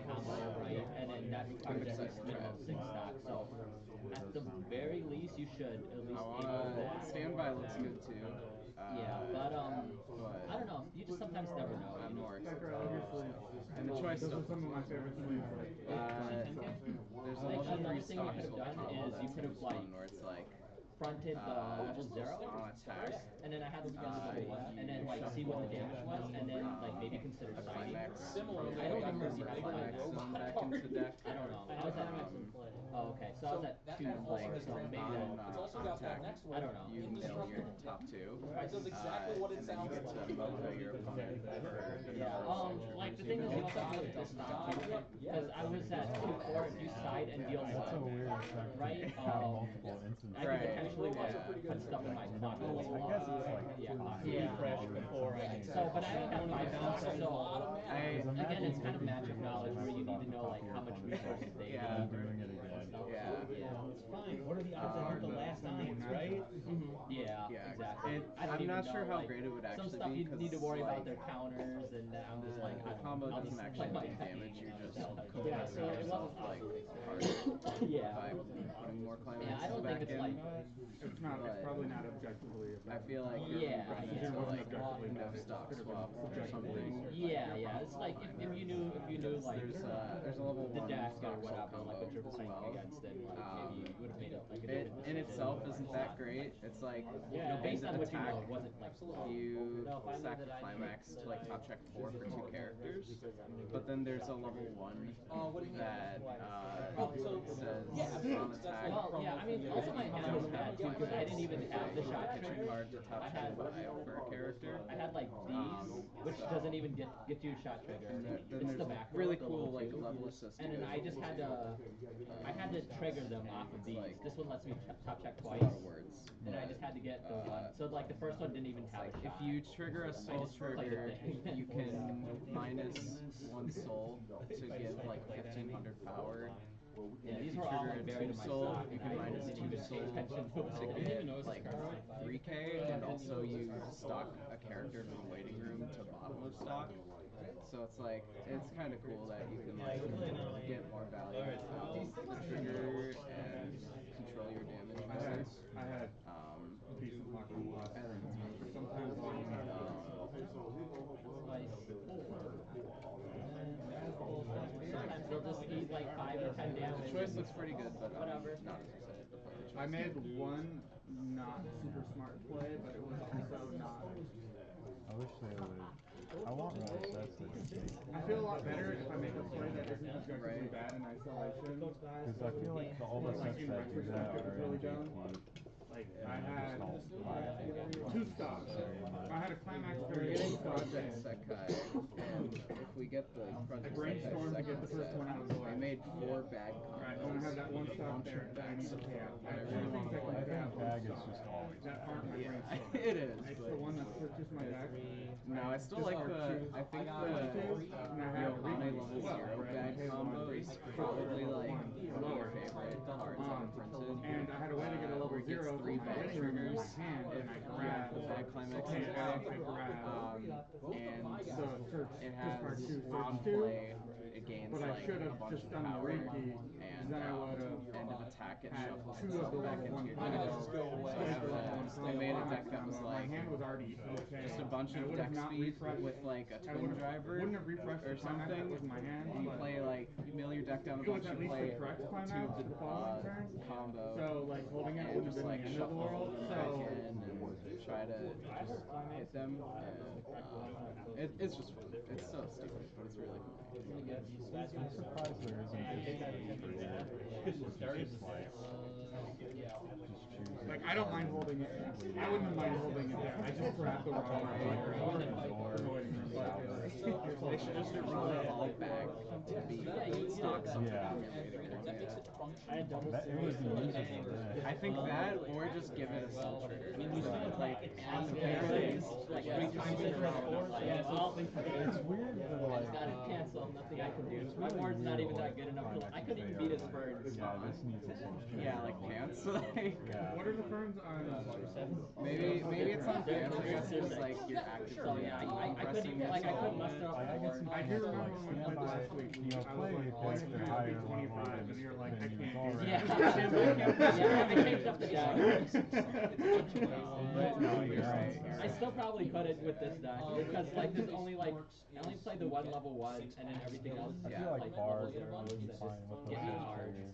combo, right? And then that requires at least minimum 6 stock. So at the very least, you should at least aim for that. Standby looks good too. but I don't know. You just sometimes never know. I'm more excited. And the choice those are stuff some of my favorite sleeves. there's a Like, level another 3 thing you stock could have swap done combo is you that's could have fun, like where it's like fronted the level 0 on attack, first, and then I had them against level 1, and then like see what the damage was, and then like maybe consider signing. climax. I don't remember if you had climax climax. zone back into the deck. I don't know. I was at oh, okay. So I was at 2, Like so maybe on that. on attack, I don't know. you mill your top 2. It does exactly what it and then you sounds get to moto your opponent for Yeah, like the thing is, you also have to just stop because I was at 2-4 if you side and deal That's so 1, weird. It's like right? you have multiple instances. I could potentially like put stuff in my pocket. I guess it's like Yeah. before I So, but I only have 5 stocks, so again, it's kind of magic knowledge where you need to know like how much resources they Yeah. need. doing it again. It's fine. What are the odds I hit the last nines, right? Yeah, Yeah, exactly. it, I don't I'm even not know, sure how like, great it would actually some stuff be you because need to worry like, about their counters, and I'm just like, the combo I'll doesn't just actually play my do damage. thing, You're just Yeah, so it yourself wasn't like hard Yeah. by putting more climax Yeah, I don't back think it's in. like. It's not. It's probably not objectively. I feel like Yeah, it's yeah. like enough stock swap or something. Yeah. It's like if you knew like There's a level the 1 deck or stock swap whatever, combo like what you're as playing well. against, then like maybe you would have made it like a It different in decision. itself isn't that great. It's like Based on what you attack, know, it wasn't like you No, if I knew sack that I climax knew to like top check 4 for 2 characters, but then there's a level 1 that says on attack. Well, yeah, I mean, also my hand was bad too because I didn't even have the shot pitching trigger. card to top I check had 5 for a character. I had like these, which doesn't even get you a shot trigger. Then It's there's the back really row, the cool level like 2. level assist. And then I just had to trigger them off of these. like- This one lets me top check a twice, lot of words. and I just had to get the one. So like the first one didn't even have a If shot. you trigger a soul just played trigger, the thing. you can minus 1 soul to give like 1500 power. Yeah, If these you were all trigger like a buried 2 in my soul, sock, you and can I minus didn't 2 even soul pay attention to it. to get like 3k, and also you stock a character from the waiting room to bottom of stock. So it's like, it's kind of cool that you can like get more value out of the trigger and control your damage better. I had decent luck on lots. Sometimes Sometimes they'll just eat like 5 or 10 damage. The choice looks pretty good, but Whatever. I'm not as excited to play the choice. I made one not super smart play, but it was also not. I wish they would. I want more sets that just make. I feel a lot better if I make a play that isn't objectively bad in isolation. Because I feel like all the sets that do that are in GP. Like And I they're had just all 2 stocks. I had a climax We're trigger. getting Project Sekai, and if we get the Project Sekai brainstormed to get the first set, one out of the way. I made 4 bag Right, combos. and I have that one with a stock bunch there of that I bag need to stuff pay out. that I I really think want to I play. I think have bag one is stock just always. that aren't my brainstorm. It is, It's but the one that purchased my deck. no, I still like the. I think the Yohane level 0 bag combo is probably like one of my favorite cards ever printed. And I had a way to get a level Where it gets 0 3 from my bag living room in triggers my hand, and I if grabbed the bag climax okay, is I high. grab. And So search it discard has 2, on search 2. play, it gains But I like should a have bunch just of done the power, Reiki, and then I would end of have attack it had shuffles 2 of the itself back level 1 into your combos. I made a deck that was My like hand was already okay. just a bunch I of would deck have not speed refreshed. with like a I twin wouldn't- driver wouldn't have refreshed or the climax that something. was in my hand, You but play like, you mill your deck down a it was bunch, at you least play the correct climax 2 for the following turn. combo, So like holding it and wouldn't have just been like the end of the shuffle world. them So back in and try to just hit them. And it's just fun. It's so stupid, but it's really fun. I'm surprised there isn't just choose. like I don't mind holding it. I wouldn't mind holding it there. I just grabbed the wrong way. They should just evolve back to be stock something in your waiting room. That it was usable. I think that, or just give it a soul trigger. Like on the phase, Like 3 times in a row. Yeah, well, It's weird that I like. just gotta cancel. Nothing I can do. My board's not even that good enough. I couldn't even beat his birds. Yeah, this needs a soul trigger. yeah, like pants. What are the first turns on. Maybe it's unfair for you because like you're actively I couldn't muster up I do remember when we played last week. play a character higher level 25, and you're like, I than can't you do Yeah, that. yeah, I changed up the deck. No, you're right. I still probably couldn't with this deck because like there's only like I only played the one level 1 and then everything else. I feel like bars are really fine with the Get me same hard. trigger.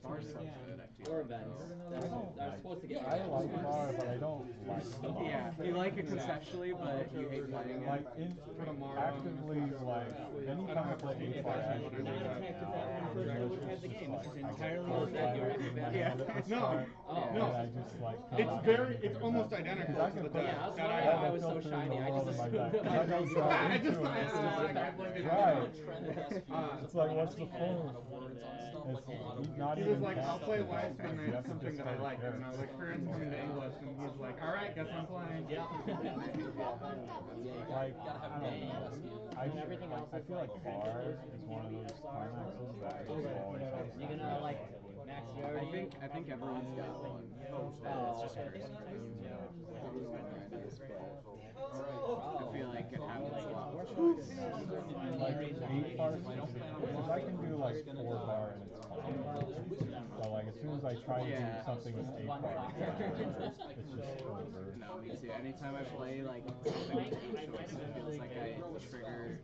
Bars so good, I feel Or like, events. though. That's supposed to get me. I like bar, but I don't like bar. Yeah, you like it conceptually, but you hate playing it. Like actively, like anytime I play A-bar, actually, Not right attacked if now, that one person it's would have had the just game. This is like, entirely I get that you're in my Yeah. head at the No. start, No. and I just like It's very, it's almost identical I to can the put- deck. Yeah, I was that wondering why I it was so filter in shiny. the I world just in my assumed deck. that I my don't base dive I into just, it. Right. It's like, what's the point? It's not He even was like, I'll play Weiss casting. when You there's have to something just that I start like. a And I was like, friends coming to English, and he's like, all right, guess I'm playing. Yeah. Like, I don't know. I feel like bar is one of those climaxes that I just always have. You gonna like max rarity? I think everyone's got one. Oh, It's just okay. crazy. I don't know what mine is, but Oh. I feel like it happens a lot. Like 8 bars, because I can do like 4 bar and it's fine. But like as soon as I try to do Yeah. something with 8 bar, it's just over. No, me too. Anytime I play like something with 8 choice, it feels like I trigger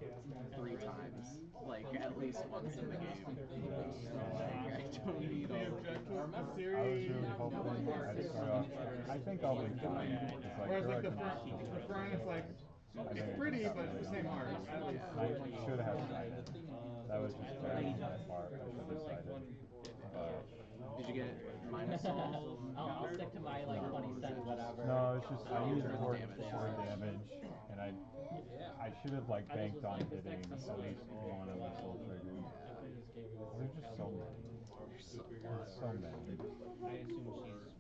3 times, like at least once in the game. And like I don't need all of it. I was really hoping I'd start off. I think I'll be fine. It's like Whereas like Kura the can front is like, I it's think pretty, got but it's the same art. I should have tried it. That was just bad on my part. I should have decided. Did you get minus all? I'll stick to my like 20 cent whatever. No, it's just I needed more Damage. damage, and I should have like banked on hitting at least one of the soul triggers. There's just so many. There's so many.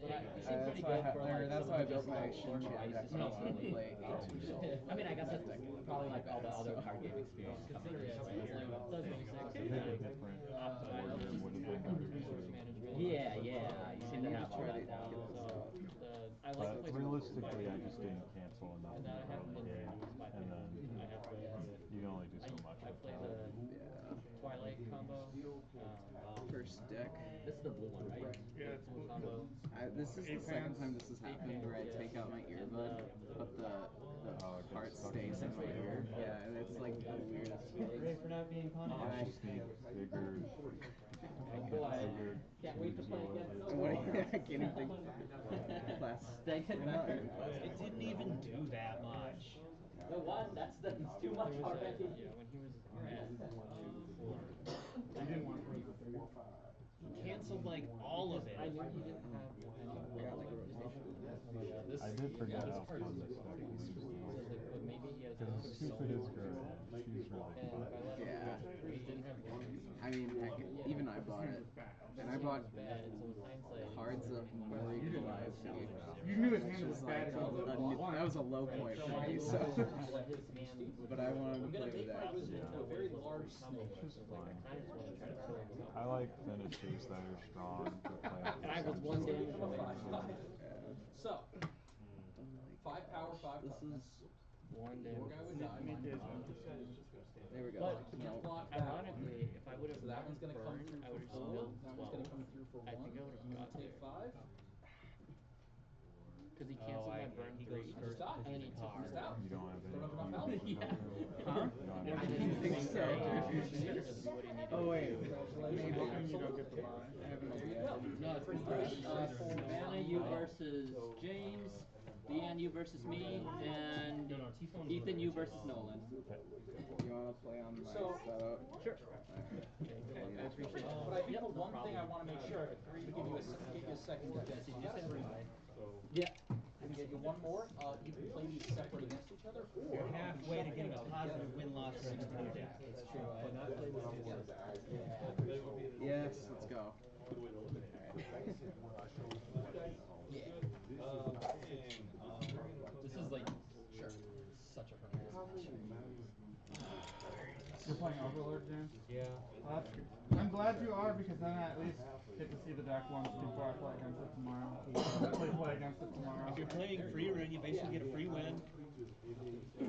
That's why I built my Shin Chan deck so I would play 8 soul. I mean, I guess that's probably like all the other card game experience coming in. I think a different order would have been better too. Yeah, you seem to have all that down. But realistically, I just didn't cancel enough in the early game, and then you can only do so much. Twilight combo. First deck. This is the blue one, right? Yeah, it's blue. Combo. This is the second time this has happened where I take out my earbud, but the part stays in my ear. Yeah, and it's like the weirdest feeling. For not being I just need bigger. Can't wait to play against And what I can't even think. They could Not even class. It didn't even do that much. The one, that's too much already. He canceled like all of it. I knew he didn't have I did forget how fun this deck is. maybe he has Because as stupid as Gura, she's really fun. Yeah. I mean, heck, even I bought it. And I bought cards of more equalized. You knew his hand was bad. That was a low point for me, so. But I wanted to play with that. It's just fun. I like finishers that are strong to play at the I was same one time. damage away. So, 5 power, 5 This toughness. is. One Poor guy would die. There we go. But No. Block that. ironically, if I would have So that one's gonna come through I for would have 4. milled That one's 12. gonna come through for 1. I think I would have got Take there. 5. Because he canceled my burn 3. I just died. And then he took Just out. You don't have Don't have enough any. health. Huh? You don't have I any. didn't think so. Oh wait. Maybe you don't get the bar. I haven't No, it's for Vanna, you versus James, Leanne, you versus me, and Ethan, you versus Nolan. You want to play on my setup? Sure. I appreciate it. But I think the one thing I want to make sure, to give you a second to get, you got a 3. Yeah. I can get you one more. You can play these separate against each other. You're halfway to getting a positive win-loss record. That's true. I not play this together. Yes, let's go. This is like, sure, such a hard match. playing Overlord, James? Yeah. I'm glad you are, because then I at least get to see the deck once before I play against it tomorrow. Hopefully play against it tomorrow. If you're playing free run, you basically get a free win.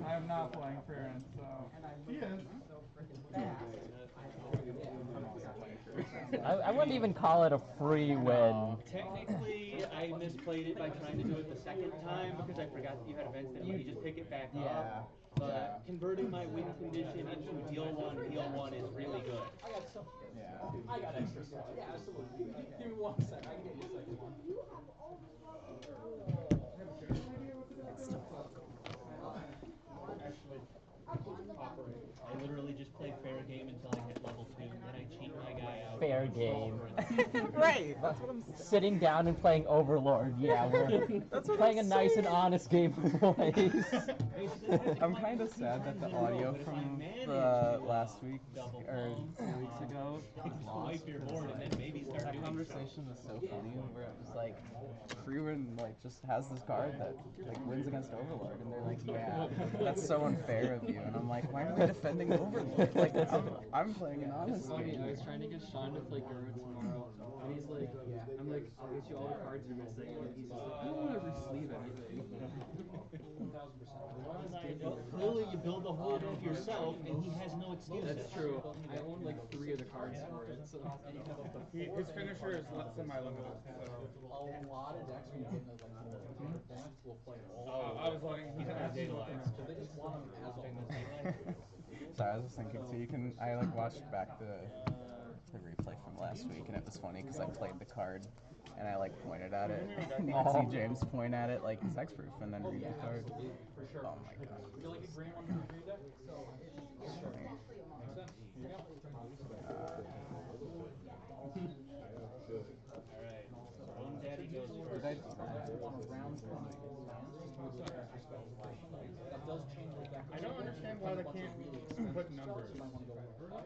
I am not playing free run, so he is. I wouldn't even call it a free win. Technically, I misplayed it by trying to do it the second time because I forgot that you had events that let you just pick it back up. But converting my win condition into heal 1 is really good. I got extra stuff. Yeah, absolutely. Give me 1 second. I can get you a second one. I literally just play fair game until I hit level 2, and then I cheat my guy out. Fair game. Right. That's what I'm saying. Sitting down and playing Overlord. Yeah, we're playing a nice and honest game of Weiss. I'm kind of sad that the audio from the last week or 2 weeks ago is lost. That conversation was so funny where it was like, Freeman like just has this card that like wins against Overlord, and they're like, yeah, that's so unfair of you. And I'm like, why are we defending Overlord? Like I'm playing an honest game. I was trying to get Sean to play Guru tomorrow, and he's like, I'm like, I'll get you all the cards you're missing, and he's just like, I don't want to re-sleeve anything. 1000%. Clearly, you build the whole deck yourself, and he has no excuse. That's true. I own like 3 of the cards for it. So. His finisher is semi-limited. A lot of decks when you get into like formats will play all. I was letting he's gonna daylight. So they just want them as all. Sorry, I was just thinking. So you can, I like watched back the replay from last week, and it was funny because I played the card, and I like pointed at it, and you can see James point at it like it's hexproof, and then read the card. For sure. Oh my god. You like a green one for the green deck? Sure. Makes sense. Alright, Bone Daddy goes first. On a round that does change the deck. I don't understand why they can't put numbers.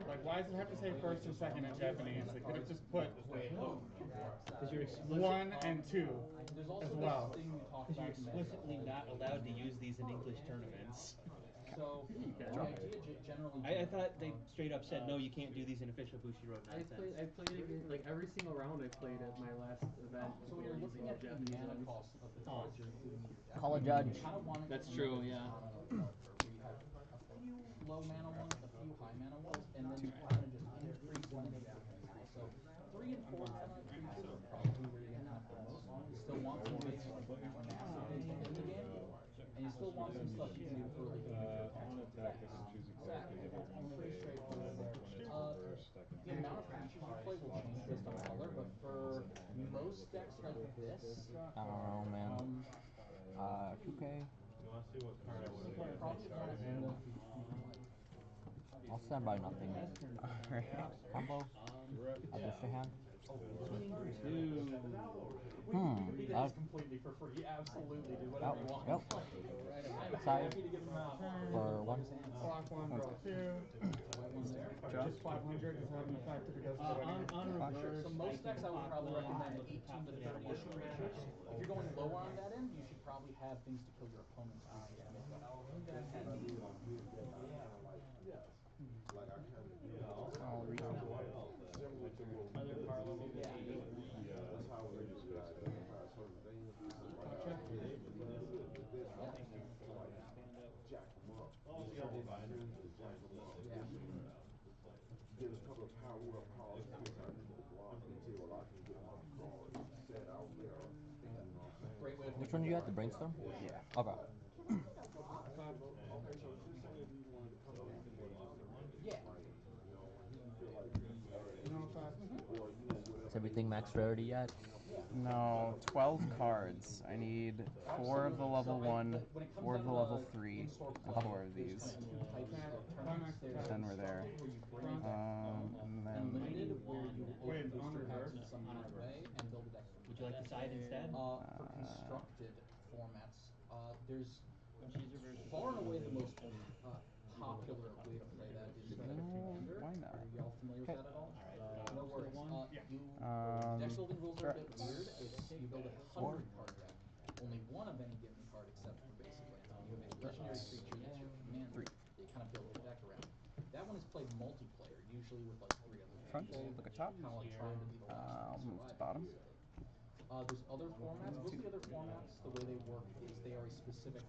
Like, why does it have to say first and second in Japanese? They could have just put 1 and 2 as well. Because you're explicitly not allowed to use these in English tournaments. So, the idea generally... I thought they straight up said, no, you can't do these in official Bushiroad nonsense. I played it, like every single round I played at my last event. So when you're looking at the mana cost of the cards you're including in your deck, Call a judge. That's true, yeah. You have a few low mana ones, a few high mana ones, and then you kind of just increase one of the mana. So 3 and 4 mana creatures are probably where you're going to have the most. You still want some ways to like massive things in the game, and you still want some stuff you can do early game. Exactly. It's pretty straightforward there. The amount of creatures you play will change based on color, but for most decks like this, I don't know, man. 2K. I'll stand by nothing. Combo. I just your hand. That's completely for free. Absolutely, do whatever you want. Yep. Happy to give them out. For 1. Block 1, draw 2. Just 500 does have an effect if it goes to On reverse, So most decks I would probably recommend 18 to 30-ish creatures. If you're going lower on that end, you should probably have things to kill your opponent's creatures to make up. Get a couple of power up calls I need to block until I can get my card set out there. Which one do you have to brainstorm? Yeah. Okay. Is everything max rarity yet? No, 12 cards. I need 4 of the level 1, 4 of the level 3, and 4 of these. Then we're there. And then... Wait, on reverse? And build a deck. Would you like to side instead? For constructed formats, there's far and away the most popular way to play that is Commander. Why not? Are y'all familiar with that at all? No worries. Deck building rules are a bit weird. It's you build a 100-card deck. Only one of any given card except for basic lands. You have a legendary creature that's your commander. You kind of build your deck around. That one is play multiplayer, usually with like 3 other Front, people. look at top. Kind of like trying to be the last I'll one move to surviving, bottom. basically. There's other formats. Most of the other formats, the way they work is they are a specific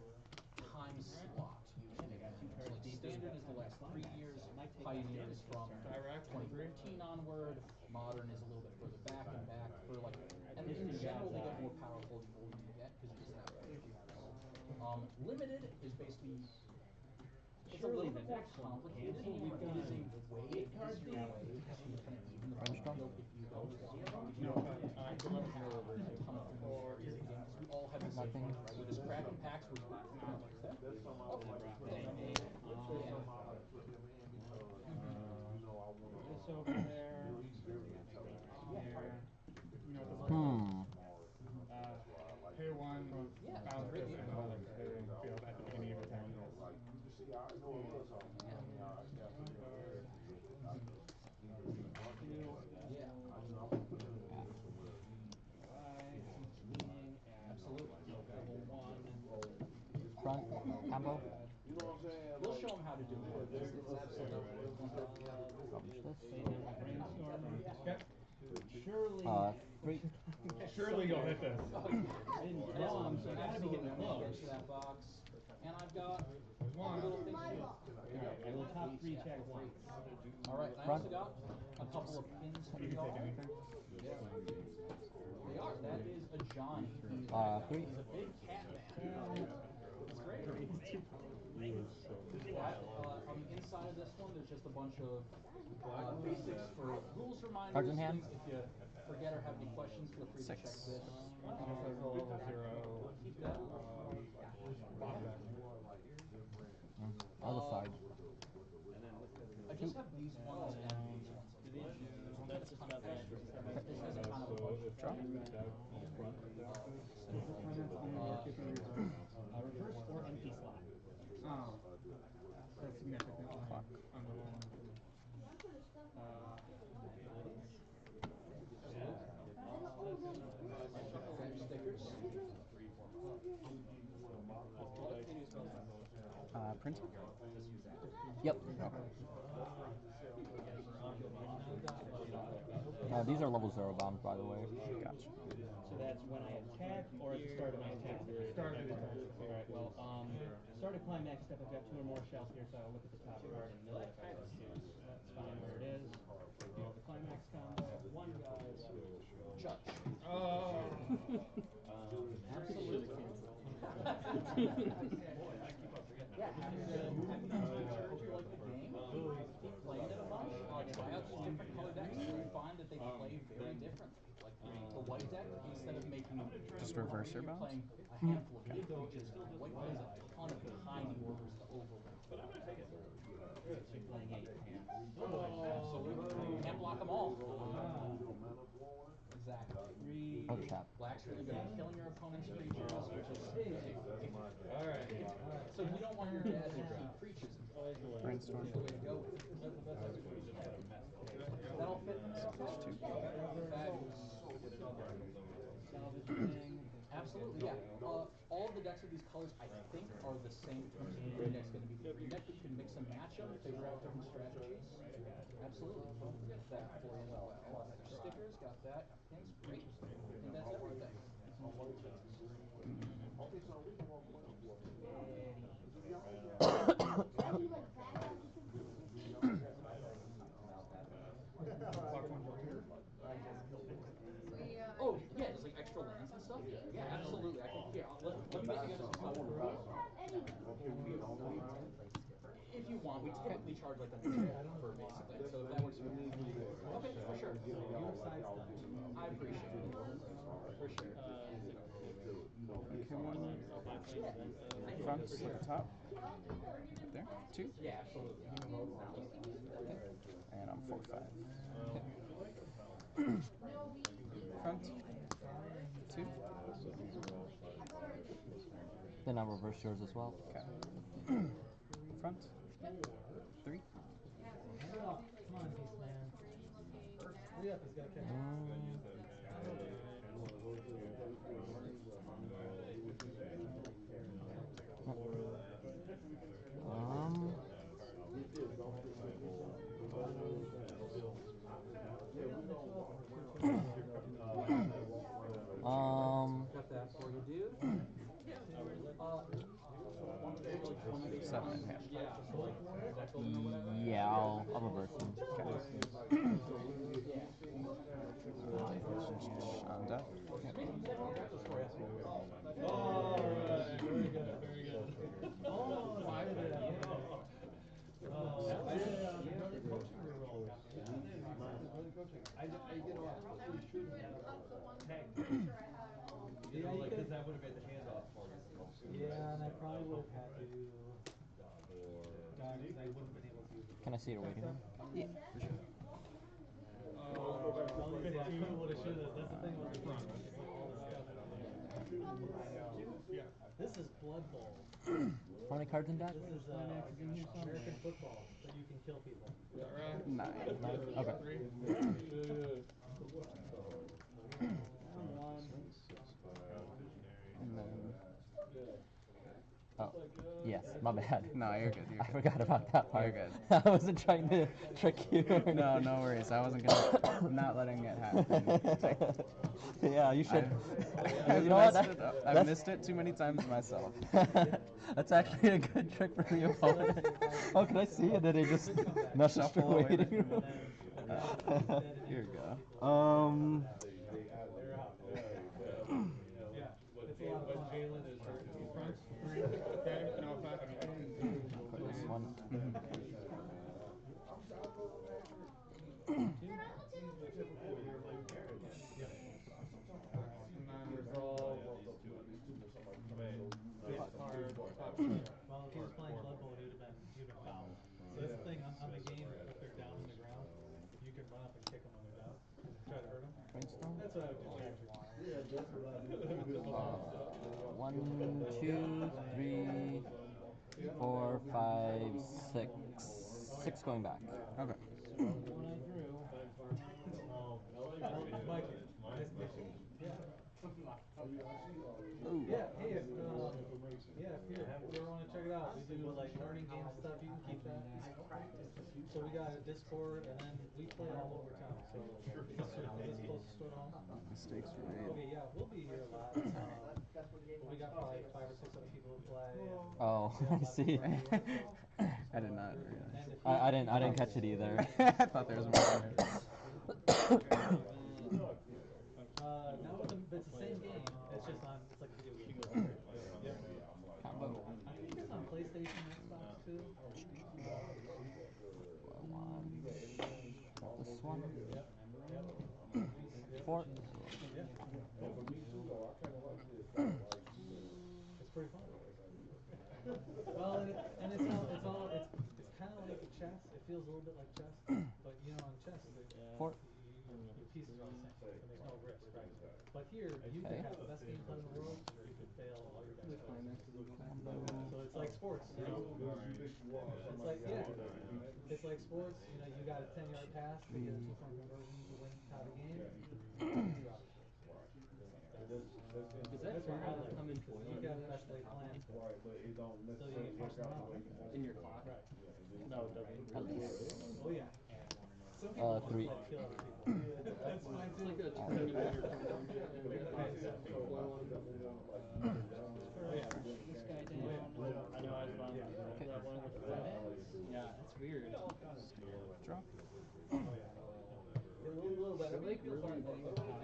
time slot usually. So like standard is the last 3 years, Pioneer is from 2014 onward, Modern is a little bit further back and back for like, and in general they get more powerful the older you get because you just have better features. Limited is basically it's a little bit more complicated, but it is a way, it is your way to kind of even the playing field if you don't want to. If you don't have a ton of familiarity with the game, because we all have the same ones, right? We're just cracking packs, we're okay. This over there. Pay one, balance this in another playing field at the beginning of your turn. Absolutely. Level 1. Front, combo. We'll show them how to do it. It's absolutely. Yep. Surely. 3. Surely you'll hit this. So you gotta be hitting close to that box. And I've got one little thing to do. I will top 3 check once. Alright, I also got a couple of pins for You can y'all. take anything. Yeah. They are. That is a Johnny. He's 3. a big cat man. That's great. That, on the inside of this one, there's just a bunch of basics for rules reminders. Cards in hand. If you forget or have any questions, feel free to check this. This is a level 0. Keep that. Other side. I just have these ones and these ones. That's just about that. This has a kind of a bunch of reverse or empty slot. Oh. That's significant. On the wall. Stickers. Print? Yep. These are level 0 bombs, by the way. Gotcha. So that's when I attack, or at the start of my attack? Start of the attack. Alright, well, start of climax step, I've got 2 or more shells here, so I'll look at the top card and mill it if I so choose. That's fine where it is. The climax combo, 1 guy's Judge. Oh. Absolutely. Yeah, happy to hope you like the game. Keep playing it a bunch. Try out some different color decks. You'll find that they play very differently. Like the white deck, instead of making Just reverse your bounce? playing a handful of big creatures, white plays a ton of tiny orders to overwhelm. So you're playing 8 hands. Absolutely. Can't block them all. Exactly. Oh, tap. Black's really good at killing your opponent's creatures, which is alright. So you don't want your dad to keep creatures in play. Brainstorm. That's the way to go with it. That'll fit in there, okay? Fabulous. Absolutely, yeah. All of the decks of these colors, I think, are the same in terms of the green deck's going to be the green deck, but you can mix and match them, figure out different strategies. Absolutely. Don't forget that for you as well. Stickers, got that. Pins, great. And that's everything. Oh, yeah, there's like extra lands and stuff? Yeah, absolutely. I can, here, let me put together some color rules. If you want, we typically charge like a for basic land, so if that works for you. Okay, for sure. I appreciate it. For sure. Okay, 1. Front, look at top. Right there. 2. Yeah, absolutely. And I'm 4-5. Front. 2. Then I'll reverse yours as well. Okay. Front. 3. Come on, Beast Man. Hurry up, he's got to catch 7 in hand. Yeah, I'll reverse them. On deck. Alright, very good, very good. Almost did it. I did another coaching reroll. I did a lot. Yeah, because that would have made the handoff for me. Yeah, and I probably would have had to. I wouldn't have been able to use it. Can I see your waiting room? Yeah, for sure. Yeah, woulda, shoulda. That's the thing about the front. It's like all this stuff. Yeah. This is Blood Bowl. How many cards in deck? This is American football, but you can kill people. 9. Okay. And then. Oh, yes, my bad. No, you're good. I forgot about that part. You're good. I wasn't trying to trick you. No, no worries. I wasn't gonna not letting it happen. Yeah, you should. I've You know what? I've missed it too many times myself. That's actually a good trick for the opponent. Oh, can I see? And then they just message Shuffle through away waiting the- room. Here we go. Yeah, it's a lot of fun. Jalen is hurt. Put this one. Well, if he was playing Blood Bowl, you'd have been fouled. So that's the thing on the game, if they're down on the ground, you can run up and kick them when they're down. Try to hurt them. That's what I would do. 1, 2, 3, 4, 5, 6. 6 going back. Okay. Mikey, nice to meet you. Yeah. Ooh. Yeah, hey, if you ever want to check it out, we do like learning games and stuff, you can keep that. So we got a Discord, and then we play all over town, so is this closest store to home? Mistakes were made. Okay, yeah, we'll be here a lot. But we got probably 5 or 6 other people who play. Oh, I see. I did not realize. I didn't catch it either. I thought there was more. No, it's the same game. It's just on. It's like a video game. Combo. I think it's on PlayStation, Xbox too. This one. 4. It's pretty fun. Well, and it's kind of like chess. It feels a little bit like chess, but you know, on chess, your pieces are the same. So there's no risk, right? But here, you can have the best game plan in the world, or you can fail all your best plays. So it's like sports, you know. It's like it's like sports. You know, you got a 10-yard pass to get a 2-point conversion to win tie the game. Does that tournament come in foil? You got the best laid plan. So you get first round. In your clock? Right. No, it doesn't. At least. Oh yeah. 3. Kill other people. That's fine It's too. like a 20-meter program. This guy down. I know I was wrong. That one with the Yeah, it's weird. Drop. A little bit. They're like really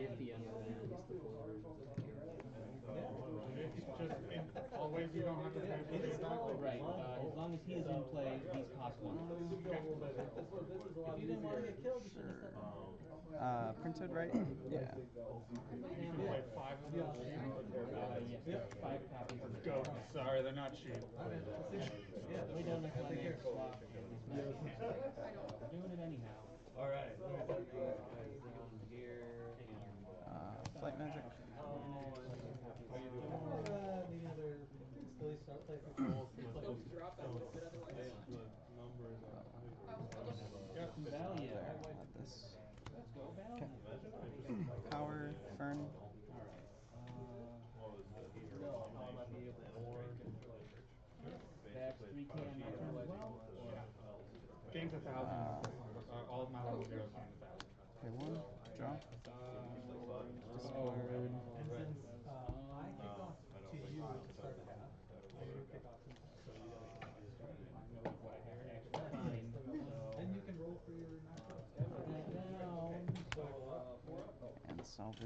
iffy on the lands, the forwards. Always you don't have to pay for this back. Right, as long as he is in play, he's cost 1. If you didn't want to get killed, you should have said no. Printed, right? Yeah. You can play 5 of those. Yes, 5 copies of the Go. Sorry, they're not cheap. Yeah, way down the clinic, swap. We're doing it anyhow. All right. Here and Flight magic. Any other silly stuff like football? Value. Add this. Let's go value. Power, Fern. That's 3K on my turn as well. Game's 1,000. All of my level zeros game's 1,000. Pay 1. Draw. And since I kicked off to salvage.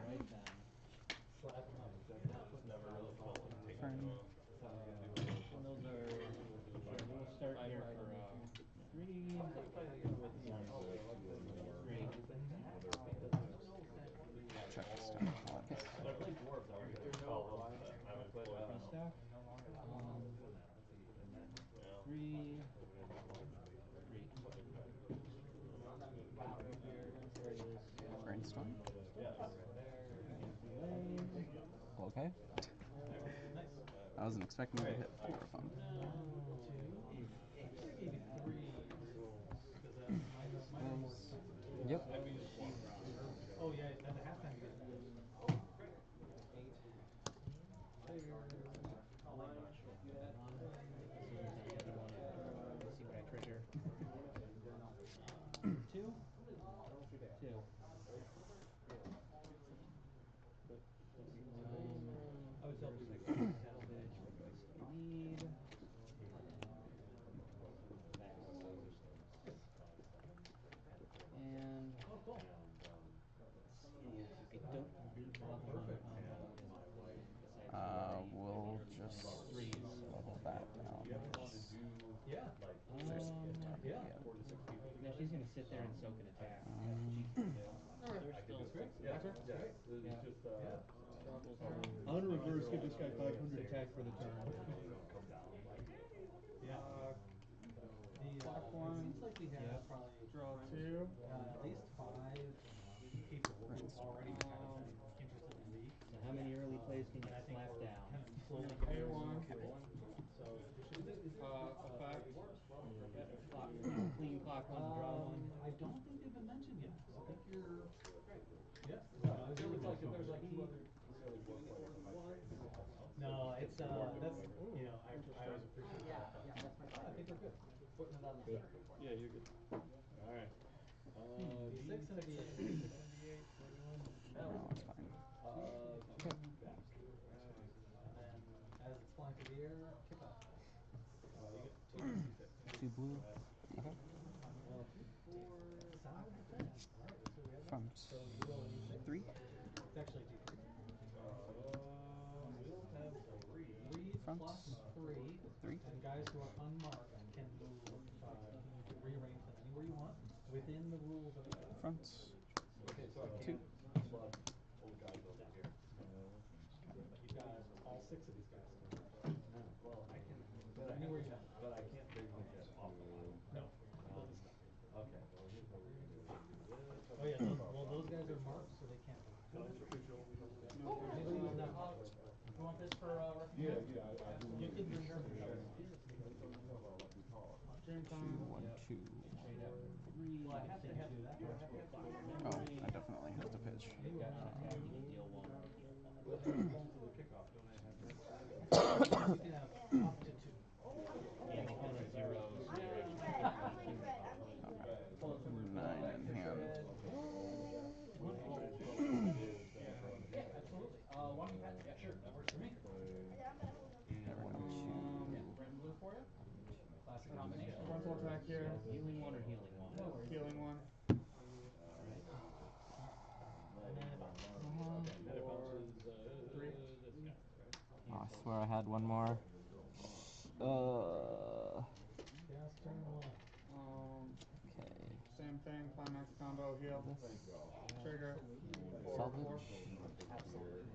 Alright then. Slap him up. Turn. And those are. Sure, we'll start here for 3 with 1. 3. Check stack once. Front stack. 3. 3. There it is. Brainstorm. Lane. Okay. I wasn't expecting to hit 4 if I'm. Yep. Oh yeah, at the halftime you get that. 8. Let's see what I trigger. 2. 2. I would tell salvage what do I still need? And I don't believe We'll just level that down. Yeah. Yeah. Now she's gonna sit there and soak an attack. They're still great. Yeah. I'm gonna reverse, give this guy 500 attack for the turn. Yeah. The seems like we have probably Draw 2. At least 5 people who already kind of interested in League. So how many early plays can you slap down? Kind of slowly A1. So is it Effect. Clean clock on draw 1. I don't think they've been mentioned yet. I think you're yeah. There was like there's like 2 other. No, it's that's you know I always appreciate that. I think we're good. Putting it on the start. Yeah, you're good. Alright. D6 and a D8. No, it's fine. Okay. And then as it's flying through the air, kick off. You get 2 D6. 2 blue. Okay. Solid defense. Alright, so we have that. Front. So you roll a D6. 3. It's actually a D3. We'll have 3. 3 Front. plus 3. 3. And guys who are unmarked can move, you can rearrange them anywhere you want within the rules of the game. Front. Okay, so I 2. can't plug old guys over here. But you've got all 6 of these guys. Well, I can. Anywhere you want. But I can't bring them just off the line. No, they'll be stuck. Okay, well, here's what we're gonna do. We're gonna do this. Oh yeah, those guys are marked, so they can't move. Anybody who's not marked. You want this for Yeah, I do. You could bring some. Two, 1, 2. Well, I have to have that. Oh, I definitely have to pitch. You can deal 1 or deal 5. Well, to the kickoff, don't I have that? You can have up to 2. Yeah, because of zeros. 9 in hand. Yeah, absolutely. Why don't you pat? Yeah, sure. That works for me. There we go. Red and blue for you. Classic combination. Frontal attack here. Healing 1 or healing 1? Healing 1. Alright. And it bounces, 3. this guy, right? Oh, I swear I had one more. Chaos turn 1. Okay. Same thing, climax combo, heal. Trigger. Salvage.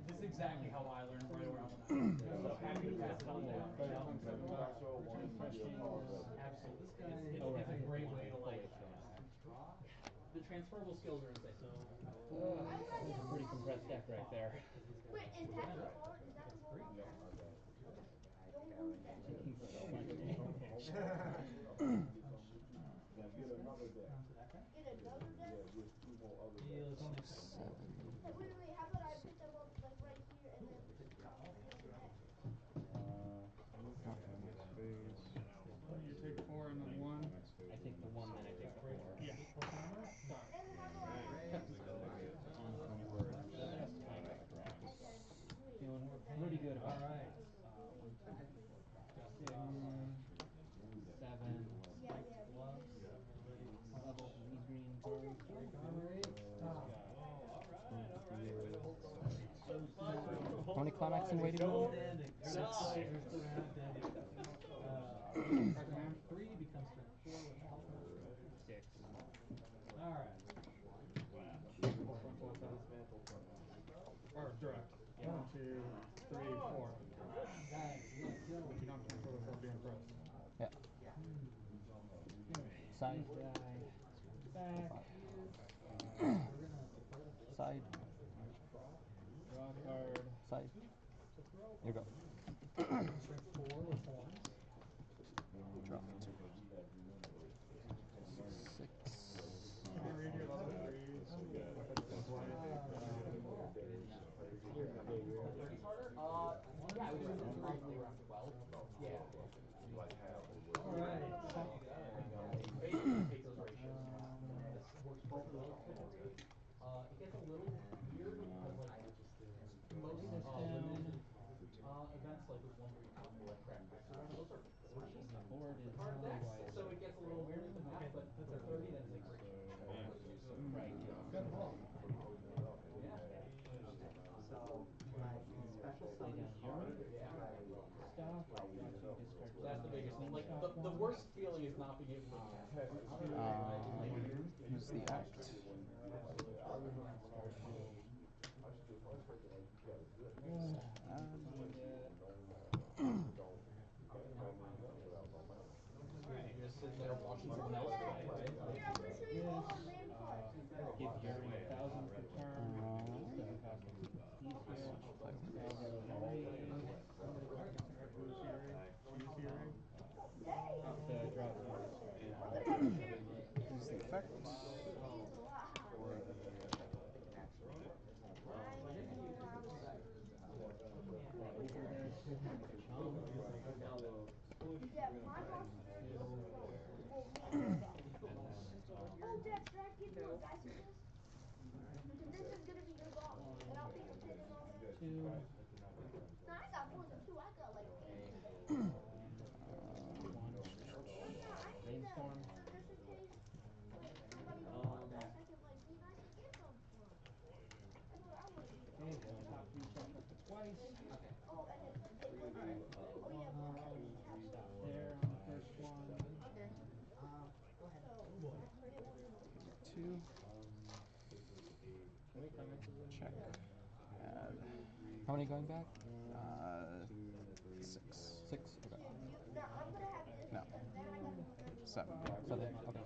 This is exactly how I learned right around when I was happy to pass it on down. Absolutely. This guy has a great way to like the transferable skills are insane. So That's a pretty compressed deck right there. Wait, is that the bar? Is that the bar? Taking so much damage. Get another deck. Onto that guy. Get another deck? Yeah, with 2 more other He is only 6. Hey, wait, how about I put them up like right here and then get the next? You take 4 and then 1. I take the 1, then I take the 4. Yeah. Done. And then how about I Feeling pretty good about Alright. 6, 7, many climax in waiting room? Six. Turn 3 becomes turn 4 with help. 6. Alright. Or direct. Yeah. 1, 2, 3, 4. Guys, you gotta kill. If you don't cancel this, I'll be impressed. Yeah. Side. Back. Side. Draw a card. Side. Here you go. Turn 4 with horns. Drop for 2. 6. Can I read your level 3s? If it's in play? Yeah, I would say probably around 12. Yeah. Alright. Basically take those ratios. Works both of those categories. It gets a little weird because like most limited events like there's one where you topple like craft packs or whatever, those are 40 card decks, so it gets a little weird with the math, but if they're 30 then it's a great change. Right. Good roll. Yeah. So, like, special Lay summon down your card. stop. Draw 2, discard So that's the 2. biggest thing. Like the worst feeling is not being able to cast it. Who's the act? You're just sitting there watching someone else go, right? Here, I'm gonna show you all our land cards. Give Yuri 1,000 per turn. Doesn't cost him keys here. To draw 2. I'm gonna have to share this. Who's the effect? It means a lot. Yeah, my monster will mean a lot. Oh, Dad, should I give you a dice for this? Because this is gonna be your gauntlet, and I'll take a pin and all that. 2. No, I got more than 2. I got like 8. Yeah, I need that. Brainstorm. So just in case like somebody wants dice, I can like be nice and give them some. That's what I want to do. Okay, top 3 shot for twice. Oh, and then they put that. Oh yeah, we have Stop one. there on the first one. Okay. Go ahead. So, 2. How many climaxes is Check. Add. How many going back? 6. 6. Okay. now I'm gonna have this No. because then I can remember. 7. 7. Okay.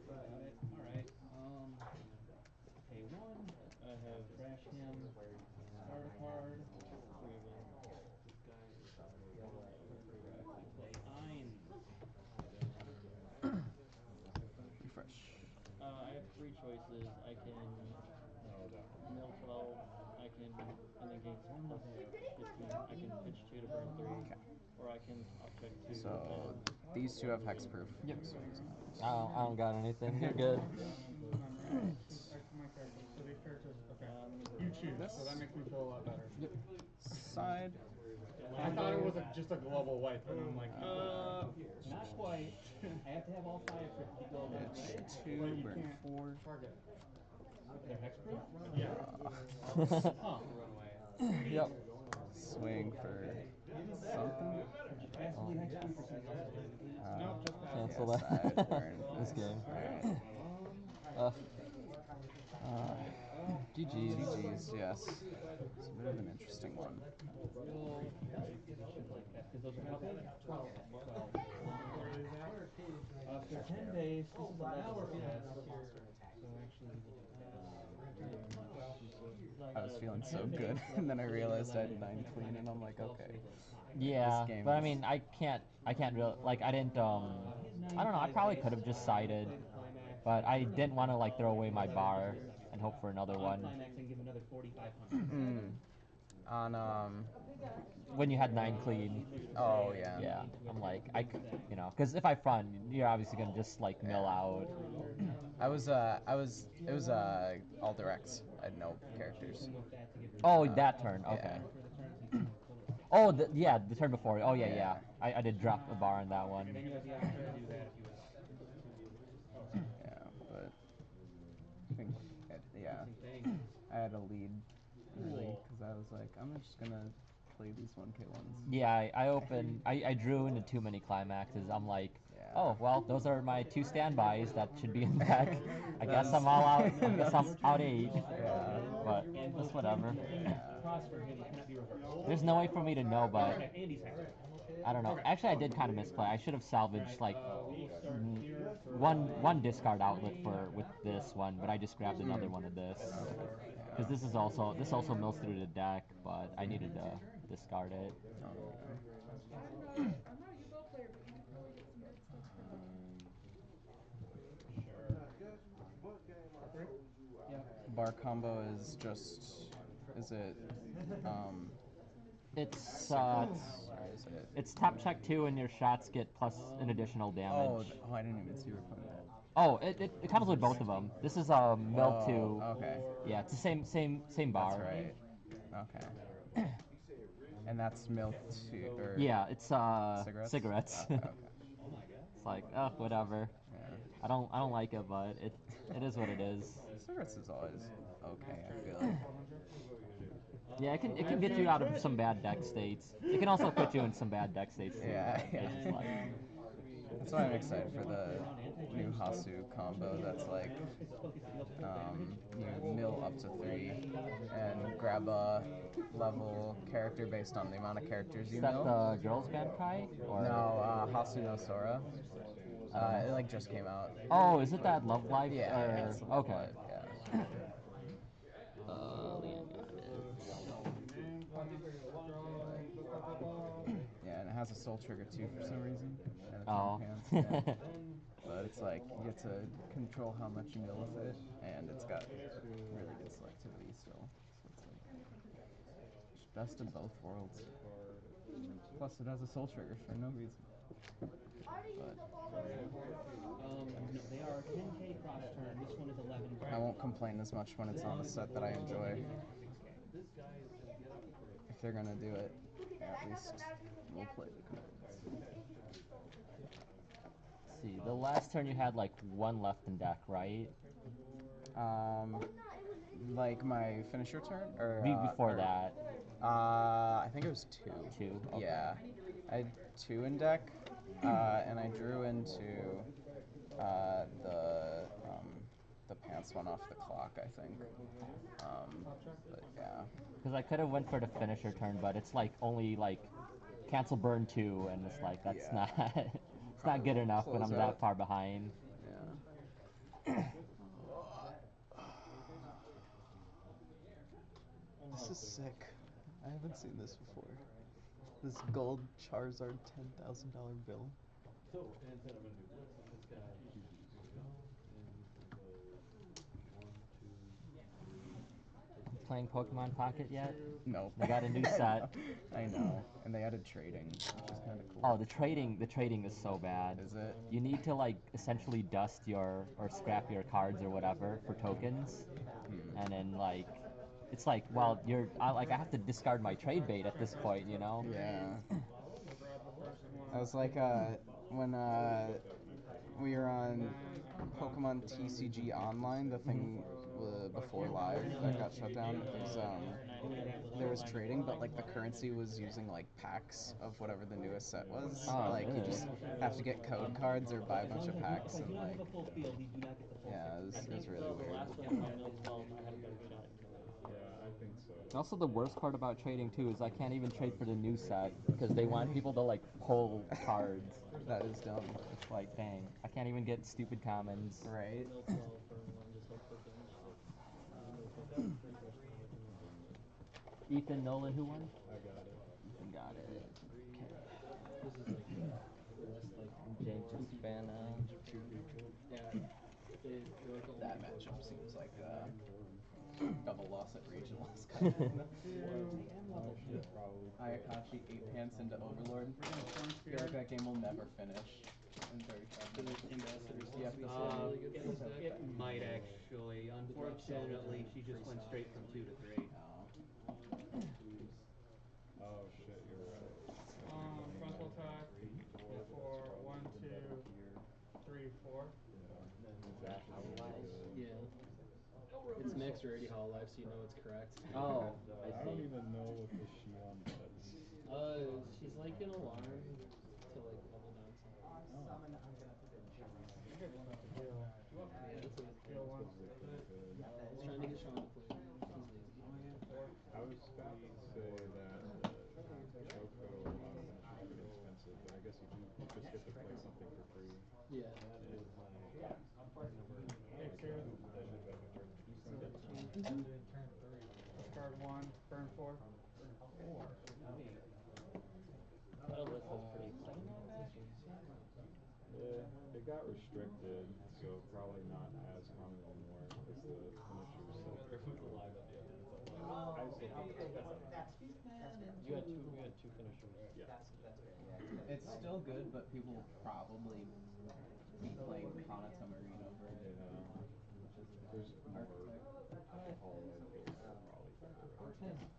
Got it. Alright. Pay 1. I have trash him. Start a card. 3 of them. Play 9. Refresh. I have 3 choices. I can mill 12. I can, and then gain plus 15. I can pitch 2 to burn 3. Okay. Or I can object 2. So these two have hexproof. Yep. This one's I don't got anything. You're good. My character. So these characters, okay. You choose, so that makes me feel a lot better. Yep. Side. I thought it was just a global wipe, and I'm like, Not quite. I have to have all 5 to go that way. Pitch 2, burn 4. target. They're hexproof? Yeah. Huh. Yep. Swing for something. Absolutely hexproof for something else. Nope, just that. Cancel Yeah, that. side, burn. This game. Alright. GG's. GG's, yes. It's a bit of an interesting one. Because those are how big? 12. For 10 days, this is an hour fast. So actually, I was feeling so good, and then I realized I had 9 clean, and I'm like, okay. Yeah, This game but I is- mean, I can't really, like, I didn't, I don't know, I probably could have just sided, but I didn't want to, like, throw away my bar and hope for another one. climax and give another 4,500. On, When you had 9 clean, oh, yeah. yeah, I'm like, I could, you know, because if I front, you're obviously going to just, like, mill out. it was, all directs. I had no characters. Oh, that turn, okay. Yeah. Oh, yeah, the turn before, oh, yeah, yeah. I did drop a bar on that one. Then you have the option to do that if you wish. Yeah, but I think, yeah, I had a lead early because I was like, I'm just gonna play these 1K ones. Yeah, I drew into too many climaxes. I'm like, oh, well, those are my 2 standbys that should be in deck. I guess I'm all out. I guess I'm out 8. Yeah. But just whatever. Prosper him, he cannot be reversed. There's no way for me to know, but Andy's happy. I don't know. Actually, I did kind of misplay. I should have salvaged like one discard outlet for with this one, but I just grabbed another one of this because this also mills through the deck, but I needed to discard it. I'm not a Yu-Gi-Oh player, but you could probably get some good stuff for me. Bar combo is just, is it, It's or is it? it's tap check 2 and your shots get plus an additional damage. Oh, I didn't even see you were playing that. Oh, it comes with both of them. This is mill 2. Okay. Yeah, it's the same bar. That's right. Okay. And that's milk too, or yeah, it's cigarettes. Okay, okay. It's like, oh, whatever. Yeah. I don't like it, but it is what it is. Cigarettes is always okay, I feel like. Yeah, it can get you out of some bad deck states. It can also put you in some bad deck states too. Yeah, yeah. It's just like, That's why I'm excited for the new Hasu combo that's like, you mill up to 3 and grab a level character based on the amount of characters you mill. Is that the girls band Kai? Or? No, Hasu no Sora. It like just came out. Oh, is it that Love Life? Yeah, or... yeah, it's Love okay. Life, yeah. Leanne got it. Yeah, and it has a soul trigger too for some reason. And it's Oh. in pants, yeah. But it's like you get to control how much you mill with it, and it's got really good selectivity still. So it's like best of both worlds. Plus, it has a soul trigger for no reason. No, they are 10K cross turn. This one is 11. I won't complain as much when it's on a set that I enjoy. If they're gonna do it, at least we'll play the cards. Let's see, the last turn you had like 1 left in deck, right? Like my finisher turn, or before that. I think it was 2. 2. Okay. Yeah, I had 2 in deck, and I drew into the pants one off the clock, I think. But yeah. Because I could have went for the finisher turn, but it's like only like cancel burn 2, and it's like that's not it's not good enough when I'm that far behind. Yeah. This is sick. I haven't seen this before. This gold Charizard $10,000 bill. So, instead I'm going to do this. This guy. Playing Pokemon Pocket yet? Nope. They got a new set. I know, and they added trading, which is kind of cool. Oh, the trading is so bad. Is it? You need to like essentially dust or scrap your cards or whatever for tokens, and then like it's like, well, I have to discard my trade bait at this point, you know? Yeah. I was like, when we were on Pokemon TCG Online, the thing before live that got shut down, there was trading, but like the currency was using like packs of whatever the newest set was. Oh, like really? you just have to get code cards or buy a bunch of packs, and like, yeah, it was really weird. Also, the worst part about trading too is I can't even trade for the new set because they want people to like pull cards. That is dumb. It's like, dang, I can't even get stupid commons. Right. Ethan Nolan, who won? I got it. Ethan got it. This is like less like James fan. That matchup seems like double loss at regionals. Kind of. Ayakashi 8 pants into Overlord. I feel like that game will never finish in 35 minutes. It might actually. Unfortunately, she just went straight from 2 to 3. Oh shit, you're right. Frontal attack. extra 80 hololive so you know it's correct. Oh, I I don't see. even know what the Shion does. She's like an alarm to like level down something. I heard one of the deal. Yeah, it's always Deal one. Supposedly pretty good. He's trying to get Sean to play. He's lazy. I was about to say that Choco Optimus is pretty expensive, but I guess you do just get to play something for free. Yeah. Discard 1, burn 4. That list is pretty exciting. Yeah, it got restricted, so probably not as common anymore as the finishers. So Who's alive at the end? I still think it's better. We had two finishers. Yeah. It's still good, but people will probably be playing Kanata Marine over it. There's more Hololive builds that are probably better.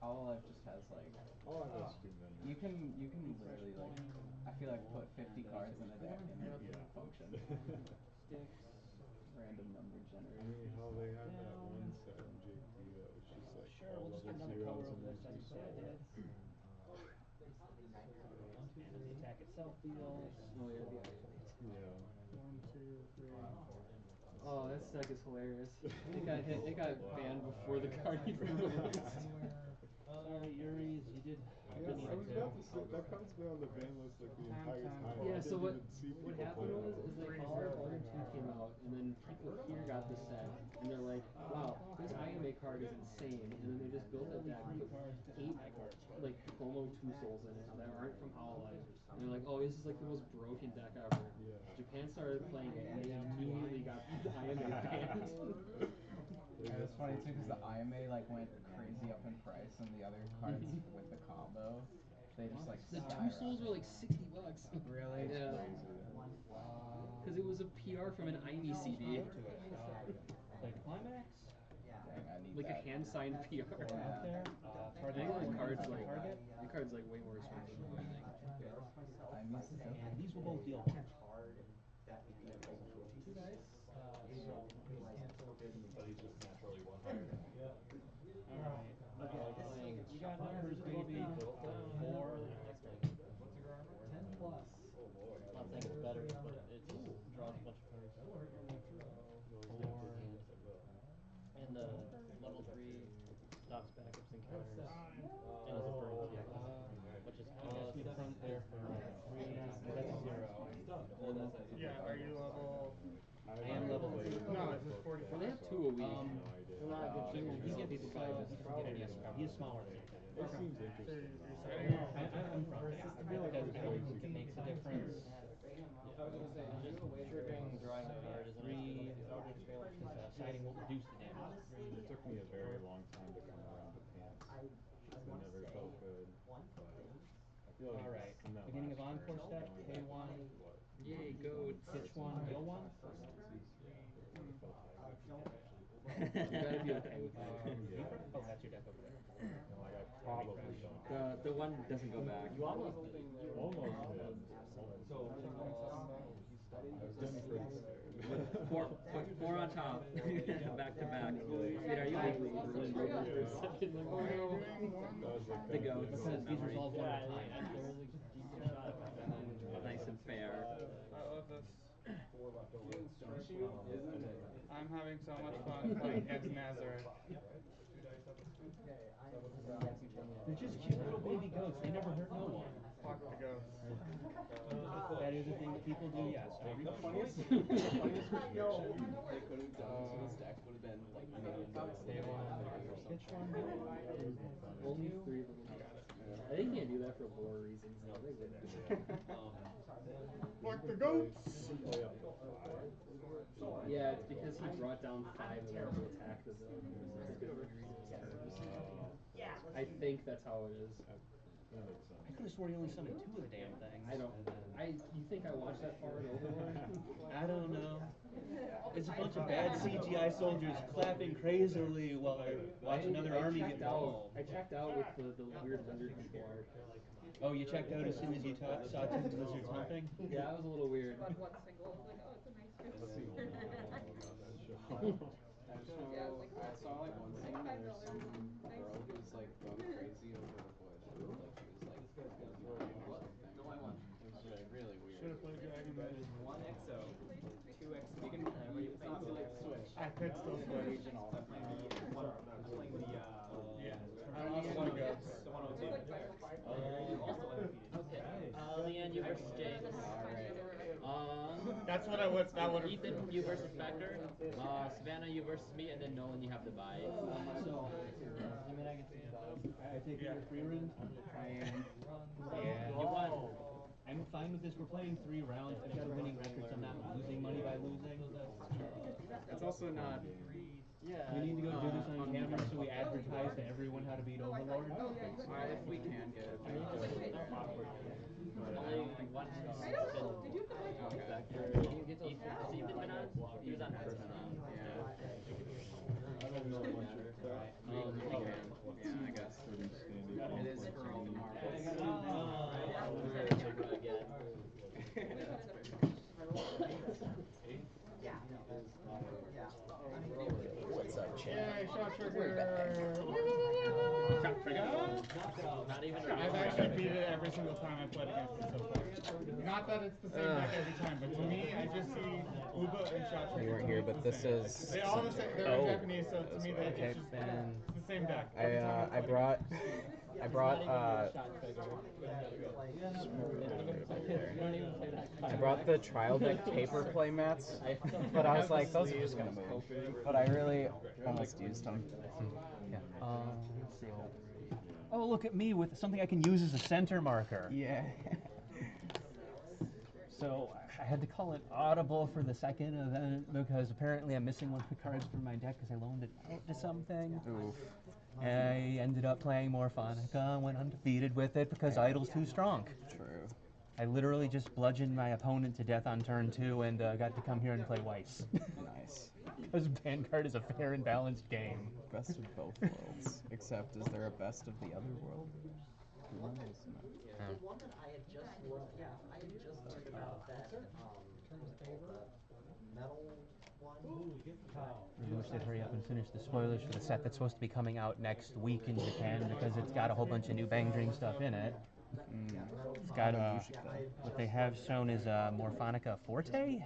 Hololive just has like Hololive has too many. you can literally like I feel like put 50 cards in a deck and it function. Random number I generator. mean, how they had that one set in JP that was just like all level zeros and then two souls. And the attack itself deals. Oh yeah, the Yeah. 1, 2, 3. Oh, that deck is hilarious. It got banned before the card even released. Sorry, Yuri's, you did. Yeah, I was about to say that card's been on the ban list like the entire time. Yeah, I so didn't even see what people happened play was like Hololive 1 and 2 came out, and then people here got the set, and they're like, wow, this IMA card is insane, and then they just built a deck with 8 like promo 2 souls in it that aren't from Hololive, and they're like, oh, this is like the most broken deck ever. Japan started playing it, and they immediately got the IMA banned. And it's funny too because the IMA like went crazy up in price, and the other cards with the combo, they just like The 2 souls were like $60. Really? Yeah. Because it was a PR from an IME CD. Like Climax? Dang, I need Like that. a hand signed PR. Out there? I think the card's like way more expensive than I think. I missed it. And these will both deal 1. 2 dice. But he's just naturally one higher than me. Alright. You got numbers, baby. 4. 10 plus. Not saying it's better, but it just draws a bunch of cards. 4. And level 3 stops backups and counters. And is a burn kill. Which is kind of different there for 3. That's a 0. Yeah, are you level? I am level 3. No, it's just 44. Well, they have 2 a week. He's gonna be the guy who's giving me a scrap. He's smaller than me. It seems So interesting. you're saying I'm because I think it makes a difference. Just triggering, drawing a card is 3. Siding will reduce the damage. It took me a very long time to come around to pants. It never felt good. I feel like Alright. in that Beginning of last encore turn, step, going K1. back to, what, Yay, go. Pitch 1, deal 1. You gotta be okay with that. Oh, that's your deck over there. Like I probably don't. The one doesn't go back. You almost did. Almost did. I was getting pretty scared. Four on top. Back to back. Wait, are you like rolling over for a second? Like, oh no. The goats. Because these resolve one at a time. There is a decent shot at that. Nice and fair. I love this. I'm having so much fun playing Ex Nazareth. They're just cute little baby goats. They never hurt no one. Fuck the goats. That is a thing that people do, yes. The funniest restriction they could have done to this deck would have been like minion goats. They want pitch 1, deal 1. Only 3 of them. They can't do that for lore reasons. No, they wouldn't. Fuck the goats! Yeah, it's because he brought down 5 of them to attack the zone. I think that's how it is. I could have sworn he only summoned 2 of the damn things. You think I watched that far in Overlord? I don't know. It's a bunch of bad CGI soldiers clapping crazily while I watch another army get mauled. I checked out with the weird lizard people art. Oh, you checked out as soon as you saw 2 lizards humping? Yeah, that was a little weird. Like one single, I was like, oh, it's a nice Let's see. picture. I saw like one there's some girl who's like going crazy over a bush. Like she was like beeline or something. No, I won. It was really weird. Should have played Dragon Man. There's one XO, two X. You can. It's not too late to switch. I could still switch. Regional. I'm playing the. Yeah. I don't know One goes. the 102. Also undefeated. Okay. Leanne, you versus James. That's what I would. That would. Ethan, you versus Factor. Savannah, you versus me, and then Nolan, you have the bye. So, I mean, I can see I take it free run. I am. Yeah. You won. I'm fine with this. We're playing 3 rounds. I've got a winning record, so I'm not losing money by losing. It's also not. Yeah. We need to go do this on camera so we advertise to everyone how to beat Overlord. If we can get it. Only one Factor. Ethan been on? He was on first round. Yeah. I don't know much. We can. Yeah, I guess. It is for all the marbles. What's up, chat? Yay, shot trigger! Shot trigger! Not even I've actually beat it every single time I've played against it so far. Not that it's the same deck every time, but to me, I just see Uba and shot trigger. You weren't here, but this is. They all the same. They're in Japanese, so to me, it's Okay, just then it's the same deck. I brought I brought the trial deck paper play mats, but I was like, those are just gonna move. But I really almost used them. Yeah. Oh, look at me with something I can use as a center marker. Yeah. So I had to call it audible for the second event because apparently I'm missing one of the cards from my deck because I loaned it out to something. Oof. I ended up playing more Phonica, went undefeated with it because Idol's too strong. True. I literally just bludgeoned my opponent to death on turn 2 and got to come here and play Weiss. Nice. Because Vanguard is a fair and balanced game. Best of both worlds. Except, is there a best of the other world? Who knows? The one that I had just looked at, I had just learned about that, metal one. I wish they'd hurry up and finish the spoilers for the set that's supposed to be coming out next week in Japan because it's got a whole bunch of new Bang Dream stuff in it. It's got what they have shown is Morphonica Forte. I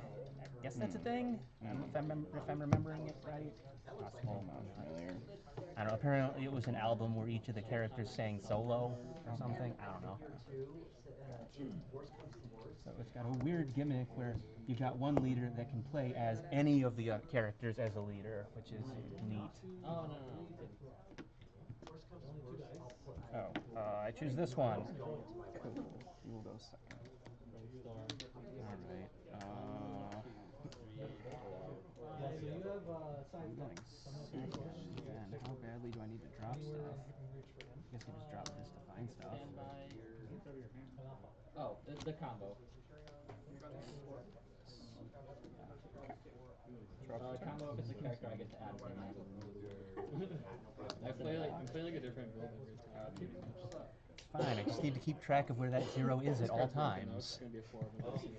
guess that's a thing. If I'm remembering it right. Possible. I don't know. Apparently, it was an album where each of the characters sang solo or something. I don't know. So it's got a weird gimmick where you've got one leader that can play as any of the characters as a leader, which is neat. Oh, no. Oh, I choose this one. Cool. You will go second. Alright. I'm going second. Then how badly do I need to drop stuff? I guess I just drop this to find stuff. Oh, the combo. Combo if it's a character I get to add one. I'm playing like a different build every time. It's fine, I just need to keep track of where that 0 is at all times. It's gonna be a 4 of them.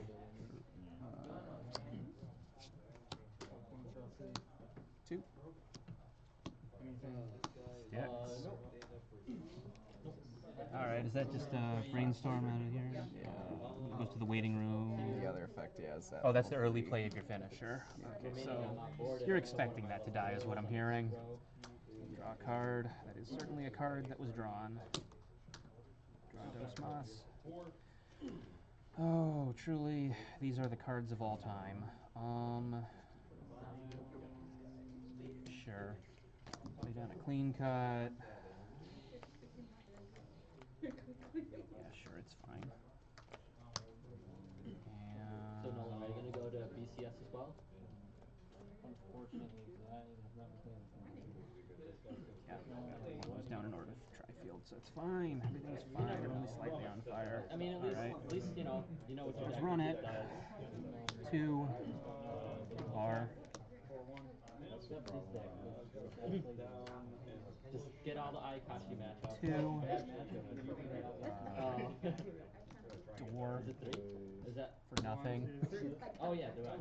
Two. Yeah. Alright, is that just brainstorm out of here? Yeah. It goes to the waiting room. The other effect, yeah, is that. Oh, that's the early play of your finisher. Okay, so you're expecting that to die, is what I'm hearing. Draw a card. That is certainly a card that was drawn. Draw Dos Mas. Oh, truly, these are the cards of all time. Sure. Play down a clean cut. Yeah, sure, it's fine. So Nolan, are you gonna go to BCS as well? Unfortunately, I have not been Yeah, I was down in order of Tri-Field, so it's fine. Everything's fine. I'm only slightly on fire. I mean, at least you know what your Let's deck run it. does. 2 bar. Just get all the Ayakashi matchups. 2 Is door it 3? Is that for nothing. Oh yeah, do I?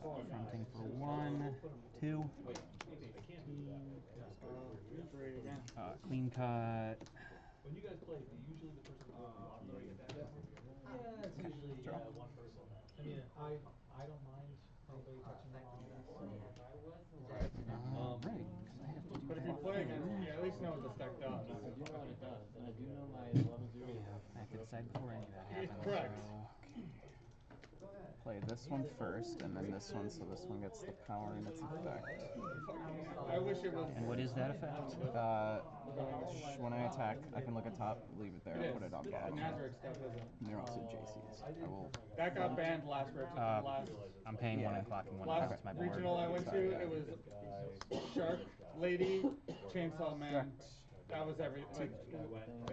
Fronting for 1, 2. Clean cut. When you guys play, do you usually the person throwing the lottery? Yeah, it's usually one person. I mean, I don't mind anybody touching the models. Right. But if you play against, you at least know what the stack does. I do know what it does, and I do know my level 0. I have to decide before any of that happens. Correct. Play this one first, and then this one, so this one gets the power in its effect. I wish it was. And what is that effect? When I attack, I can look at top, leave it there, put it on bottom. Nazarick stuff, isn't it? And they're also JCs. I will. That got banned last I'm paying one and clocking one. last That's my board. regional I went to. It was Shark Lady, Chainsaw Man. That was everything.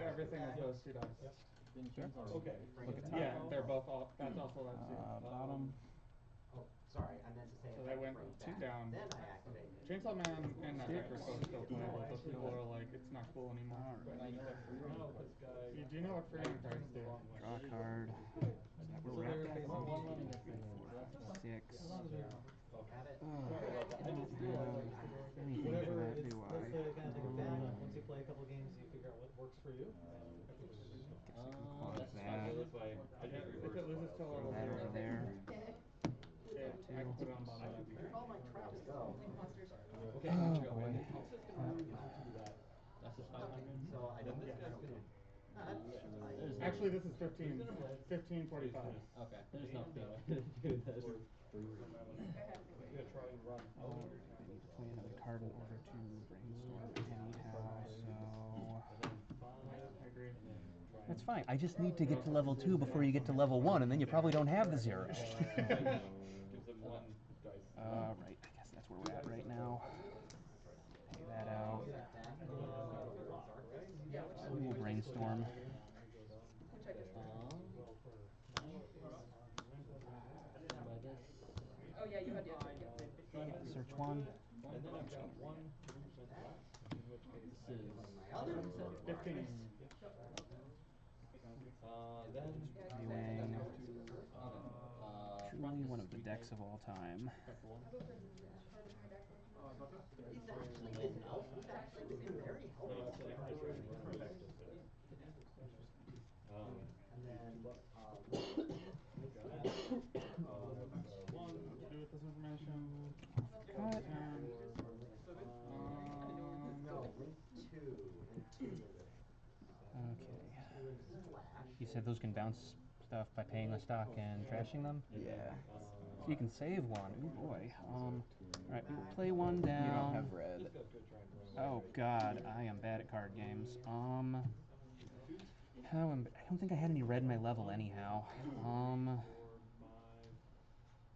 Everything was those two dice. Okay. Yeah, they're both all. That's also that too. Bottom. Oh, sorry, I meant to say. So they went down. Then I activated. Chainsaw Man and Nazarick are both still playable, but people are like, it's not cool anymore. Do you know what freeing cards do? Draw a card. Is that where we're at? 4, 5, 6. Have it. I don't have anything for Whatever, that, it's, do that's the I? kind of thing with that. Once you play a couple games, you figure out what works for you. Close that. If it loses to level That 0, over there. yeah, I can put it on bottom. All my traps go. Okay. Oh boy. That's just 500. So I don't. Actually, this is 15. 1545. Okay, there's no fee to do this. Try and run. I need to play another card in order to brainstorm anyhow, so I agree. that's fine. I just need to get to level 2 before you get to level 1, and then you probably don't have the 0. Right, I guess that's where we're at right now. Pay that out. We'll brainstorm. Oh yeah, you had the Search 1. And then I've got 1% left, in which case This is My other 15. then Viewing. Truly one of the decks of all time. It's actually been very helpful. And then Do with this information. Cut. no, link 2 and 2 Okay. splash. You said those can bounce stuff by paying a stock and trashing them? Yeah. So you can save one. Ooh boy. Alright, we will play one down. You don't have red. Oh god, I am bad at card games. I don't think I had any red in my level anyhow.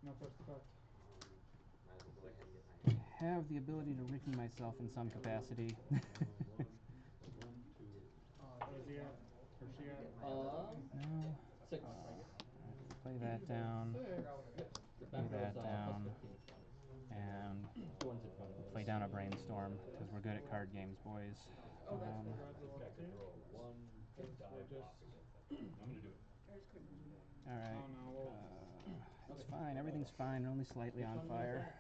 No first effect. Might as well go ahead and get my. Have the ability to Ricky myself in some capacity. Where's he at? Where's she at? No. 6. Play that down. Play that down. And play down a brainstorm, because we're good at card games, boys. Alright. It's fine, everything's fine, we're only slightly on fire.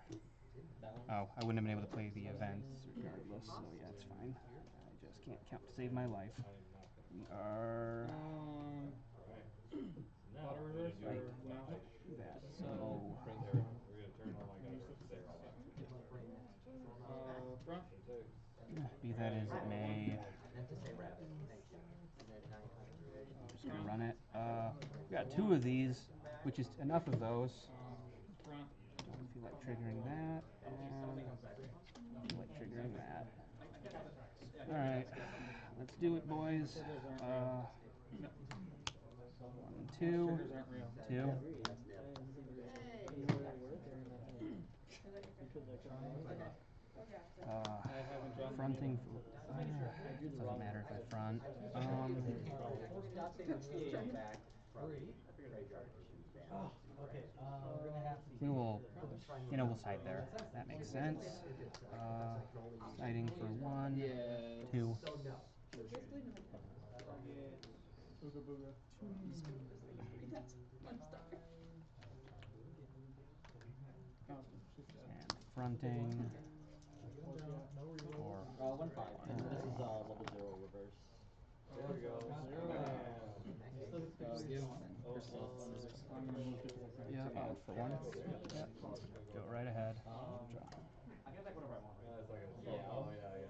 Oh, I wouldn't have been able to play the events regardless, so yeah, it's fine. I just can't count to save my life. We are... Auto reverse or no? that, so... Front. Be that as it may, Meant to say rabbit. Thank you. And then 900. I'm just gonna run it. We got 2 of these, which is enough of those. Front. Don't feel like triggering that, and feel like triggering that. Alright, let's do it, boys. 1, 2, 2. Fronting for... doesn't matter if I front. We will, we'll side there. That makes sense. Siding for 1, 2. Booga booga. And fronting. Get him down. No rerolls. Or 1-5. And this is level 0 reverse. There we go. Zero land. You still get to pick your I'm gonna move to yeah, for one. Yep. Go right ahead. Draw. I can attack whenever I want. It's like a Frontier. Oh, wait, let me...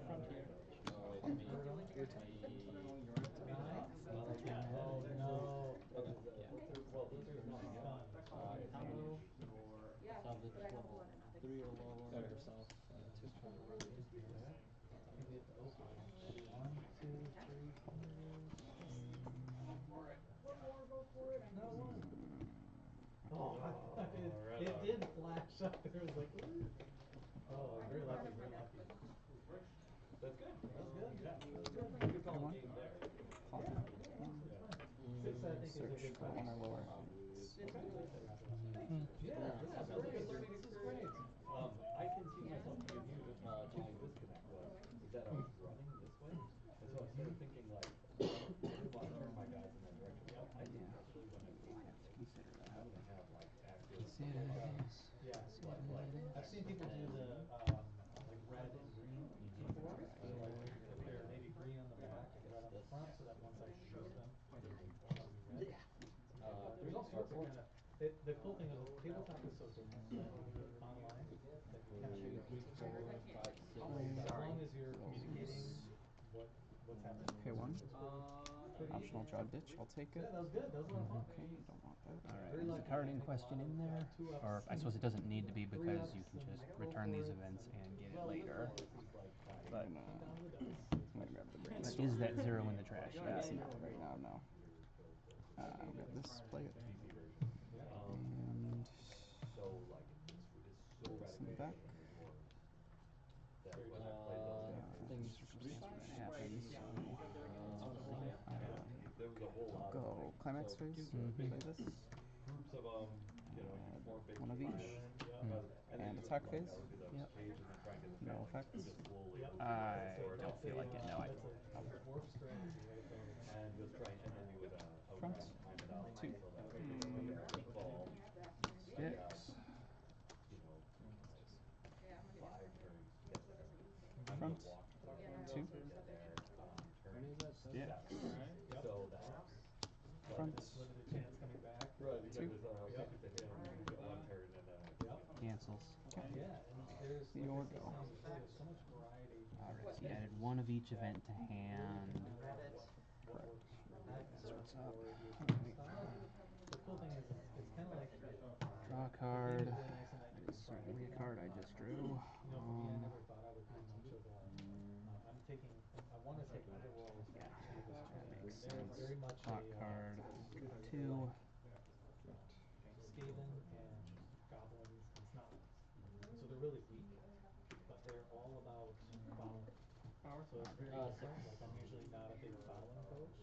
Oh, no. Okay. Well, Blizzard's fun. Combo. Salvage level 3 or lower. Got yourself. 2. I think we have to open. 1, 2, 3 corners. One more, go for it. No, one. Oh, it did flash up there. It was like, ooh. Oh, very lucky, very lucky. That's good. That was good. Yeah. Good. You could call a game there. Yeah, yeah, 6, I think, is a good For one or lower. Yeah, this is great. This is great. I can see myself doing you. My disconnect was that I was running this way, and so I started thinking like, I didn't want to turn my guys in that direction. But I think actually when I go there, I'm gonna have like active. Yeah, I've seen people do the like red and green keyboards. So like if they're maybe green on the back and red on the front, so that once I shoot them, they're going to be red. There's all sorts of kind of. The cool thing is the tabletop is so different than online that you can shoot 3, 4, 5, 6. As long as you're communicating what's happening. Okay, one. Pretty Optional easy. draw ditch, I'll take it. Yeah, that was good. That was a lot of fun. Okay, don't want that. Alright, is the card in question in there? Or I suppose it doesn't need to be because you can just return these events and get it later. But I'm gonna grab the brain. is that 0 in the trash? Yes, Yeah. not right now, no. I'll grab this, play it. And So like it's so send it radically back. that when I play those Things circumstance when that happens. there was a whole lot Go of climax phase, play this. groups of form big One of each. and And then attack phase. Yep. No effects. I don't feel like it. No, I That's a dwarf strategy right there. And just try and then you would Front. time it out 2. so that they could fall. Six. You know, 5 turns to get there. I'm Front. gonna walk 2. to get there on turn Six. 7. So that Front. Limited chance coming back. right because 2. it's if they hit you get 1 turn and cancels. Yeah, and there's Your like I go. was saying before, there's so much variety. Alright, so you added one of each event to hand. What works That's what's up. The cool thing is it's kind of like Draw a card. really nice in that you can try Certainly a card I just drew. You know, for me, I never thought I would be much of a. I'm taking. I want to take underworld. Yeah, that makes They're sense. very much Hot a card. they're 2. Skaven and goblins and snotlings. So they're really weak, but they're all about following. So it's very different. Like I'm usually not a big following coach.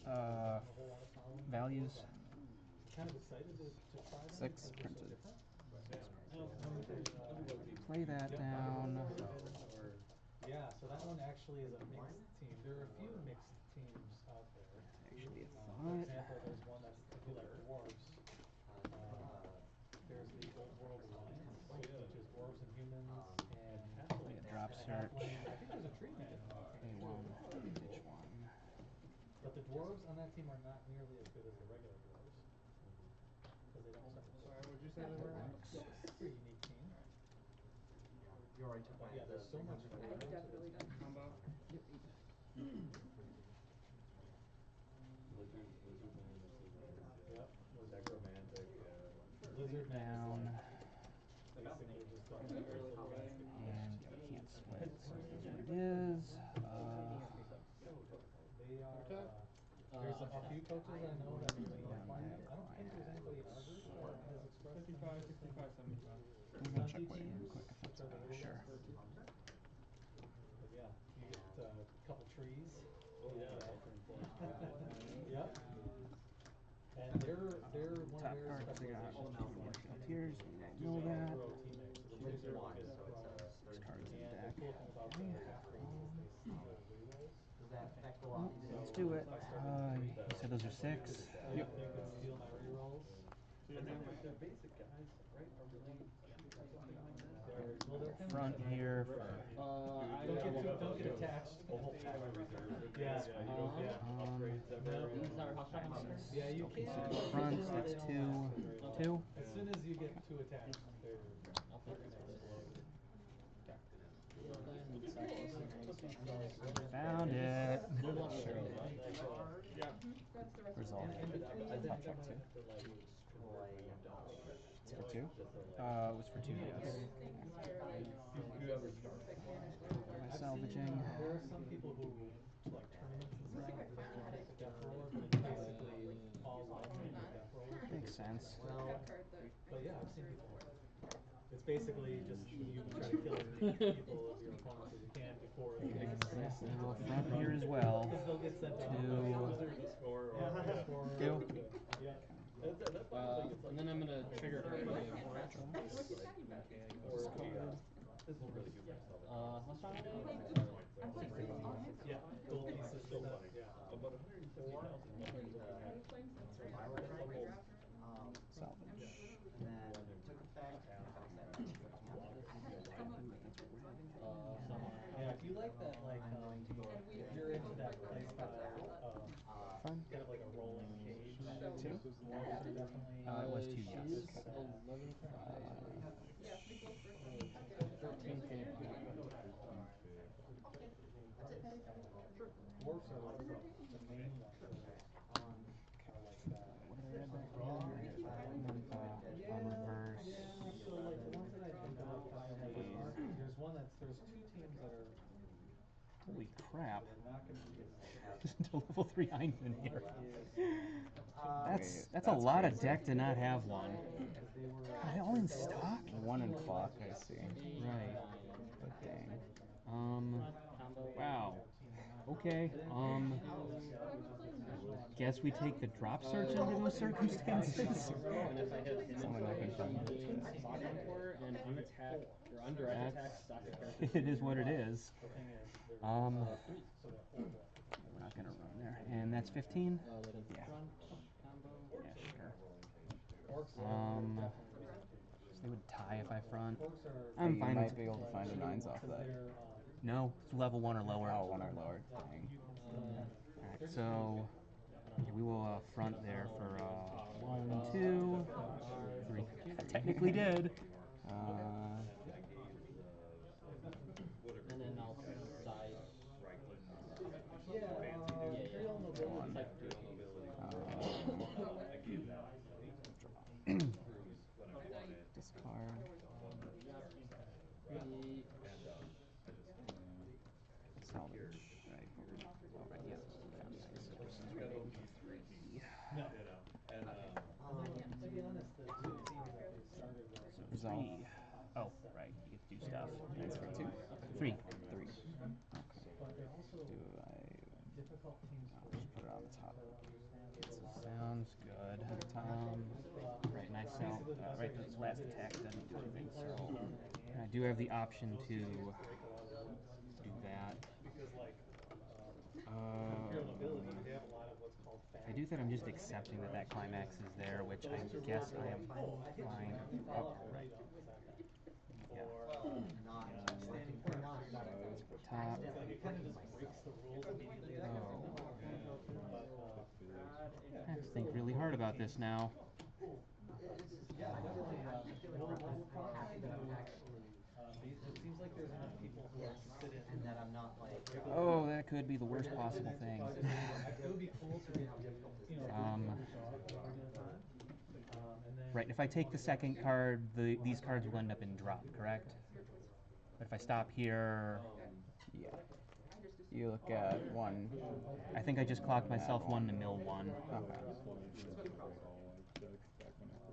A whole lot of following. Values. I'm kind of excited to try them 6 because they're so printed. different. Play that down. Yeah, so that one actually is a mixed team. There are a few mixed teams out there. Actually, a For thought. example, there's one that's if you like dwarves. There's the Old World Alliance, which is dwarves and humans and Play a drop and a search. halfling. I think there's a tree man on that team Pay too. 1. Ditch 1. But the dwarves on that team are not nearly as good as the regular dwarves. Because they don't suffer. Sorry, what'd you say they were? Pretty unique team. You already took But yeah, there's so much variety. Combo. Lizard man is Yep. necromantic. Lizard man Down. is like basically just a little basket. And you can't split, so it is what it is. They are. There's a few coaches I know that really incline them. I don't think there's anybody in our group that has expressed 55, an interest 65, 75. I'm gonna check Stunty weight real teams, quick if which that's are the okay. little Sure. ones. But yeah, you get a couple trees. Oh yeah, turn 4. Yep. And they're one Top of their card that they got. specializations. 2 more is shield tiers. We doing didn't know that. pro teaming. So the Lizard one is pro. 6 cards in And deck. the cool thing about the halflings is they steal rerolls. Does that go Oh, off? let's do it. If I started You said those are 6? Yep, they could steal my rerolls. And then like their basic guys, right, are really front here for. Don't get attached. Yeah. These are how strong am I? Yeah, you can. Fronts, that's two. Two? As soon as you get too attached, they're I'll figure it out. Found it. Where's all the top check too? It's for two? It was for two, yes. Am I salvaging? There are some people who like tournaments and stuff. They don't want to death roller, but it's basically all lightning and death roller. Makes sense. But yeah, I've seen people. It's basically just you try to kill as many people of your opponents as you can before it gets A little front here as well. because they'll get sent off. Two. Yeah. And then I'm gonna trigger her. How strong are they? Yeah, gold pieces. Yeah. Salvage. Yeah, if you like that, like, if you're into that play style, Fun. kind of like a rolling cage. Two? Definitely. It was two, yes. 13K. Dwarfs are like the main ones that are like that. What did I add back here? On reverse. So like the ones that I think of, there's one there's two teams that are Holy crap. they're not going to be as Just into level 3 Heinzen here. That's a lot of deck to not have one. Are they all in stock? One in clock, I see. Right. But dang. Wow. Okay. Guess we take the drop search under those circumstances. And if I hit Someone I can find. and unattack or undirect attack stock character. It is what it is. We're not gonna run there. And that's 15? Yeah. Yeah, sure. So they would tie if I front. I'm You fine. might be able to find a nines off that. No, it's level 1 or lower. Oh, one or lower. Dang. Alright, so we will front there for 1, 2, 3. I technically did. And then I'll side. Discard. Salvage. Right. Oh, right, yeah. no. To be honest, the two teams that they started with. So 3. Oh, right. You get to do stuff. That's for 2? 3. 3. But they're also difficult teams for Just put it on the top. Sounds good. Right, and I sell. Right, this last attack doesn't do anything, so I do have the option to do that. I do that. I'm just accepting that climax is there, which I guess I am fine. Oh, right. Yeah. Top. I have to think really hard about this now. It seems like there's enough people who are interested in that I'm not like. Oh, that could be the worst possible thing. It would be cool to get, Right, if I take the second card, these cards will end up in drop, correct? But if I stop here... Yeah. You look at 1. I think I just clocked myself 1 to mill 1. Okay.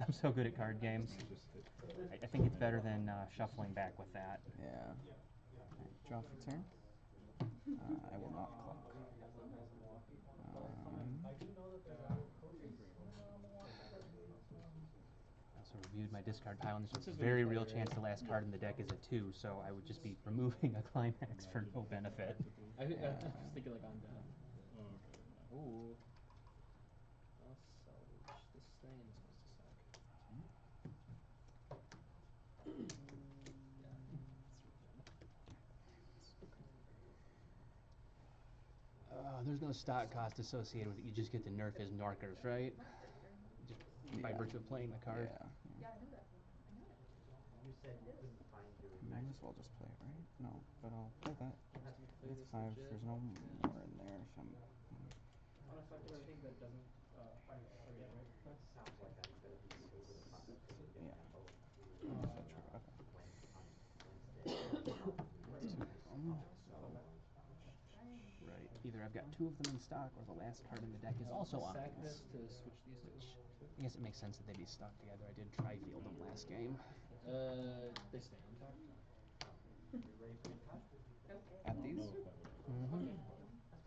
I'm so good at card games. I think it's better than shuffling back with that. Yeah. Draw for turn. I will not clock. I also reviewed my discard pile, and there's a very real chance the last card in the deck is a 2, so I would just be removing a climax for no benefit. I was thinking like on that. Ooh. I'll salvage this thing and this goes to sack. stock cost associated with it. You just get to nerf his Norkers, right? Just by virtue of playing the card. Yeah. Yeah, I know that one. I know it. You said you couldn't find your. Might as well just play it, right? No, but I'll play that. That's 5. There's no more in there. If I'm. Unaffected anything that doesn't fight target, right? Sounds like I'm gonna be able to concentrate and get Yeah. info through So true. Okay. on Wednesday. Right. Either I've got 2 of them in stock, or the last card in the deck is also on. Sack this to switch these two. I guess it makes sense that they'd be stuck together. I did tri-field them last game. They stay untapped. You ready for me to cut? Okay. At these? Mm-hmm.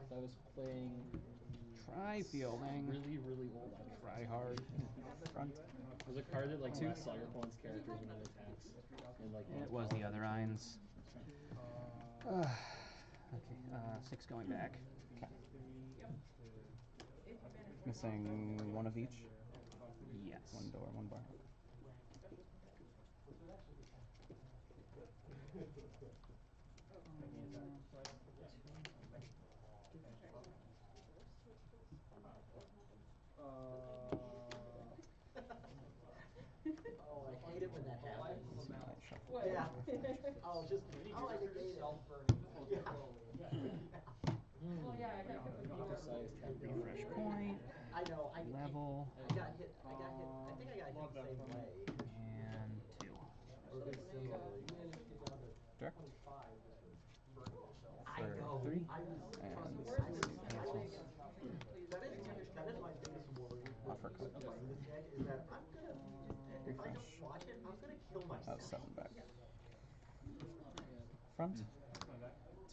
So I was playing Tri-fielding. really old. Try hard. Front. There's a card that like blasts all your opponent's characters when it attacks. And like It was the other Eins. Okay, 6 going back. Missing one of each. Yes. 1 door, 1 bar. Oh, I hate it when that happens. Well, Yeah. I'll like negate it. Well, yeah, I got Refresh point. I know. Level. I got hit. I think I got hit the same way. And 2. Or very similarly. You managed to get down to Sure. 25 just with burning yourself. I For know. 3. I was And that is my biggest worry Offer code. playing this deck is that I'm gonna just if I don't watch it, I'm gonna kill myself. 7 back. Front.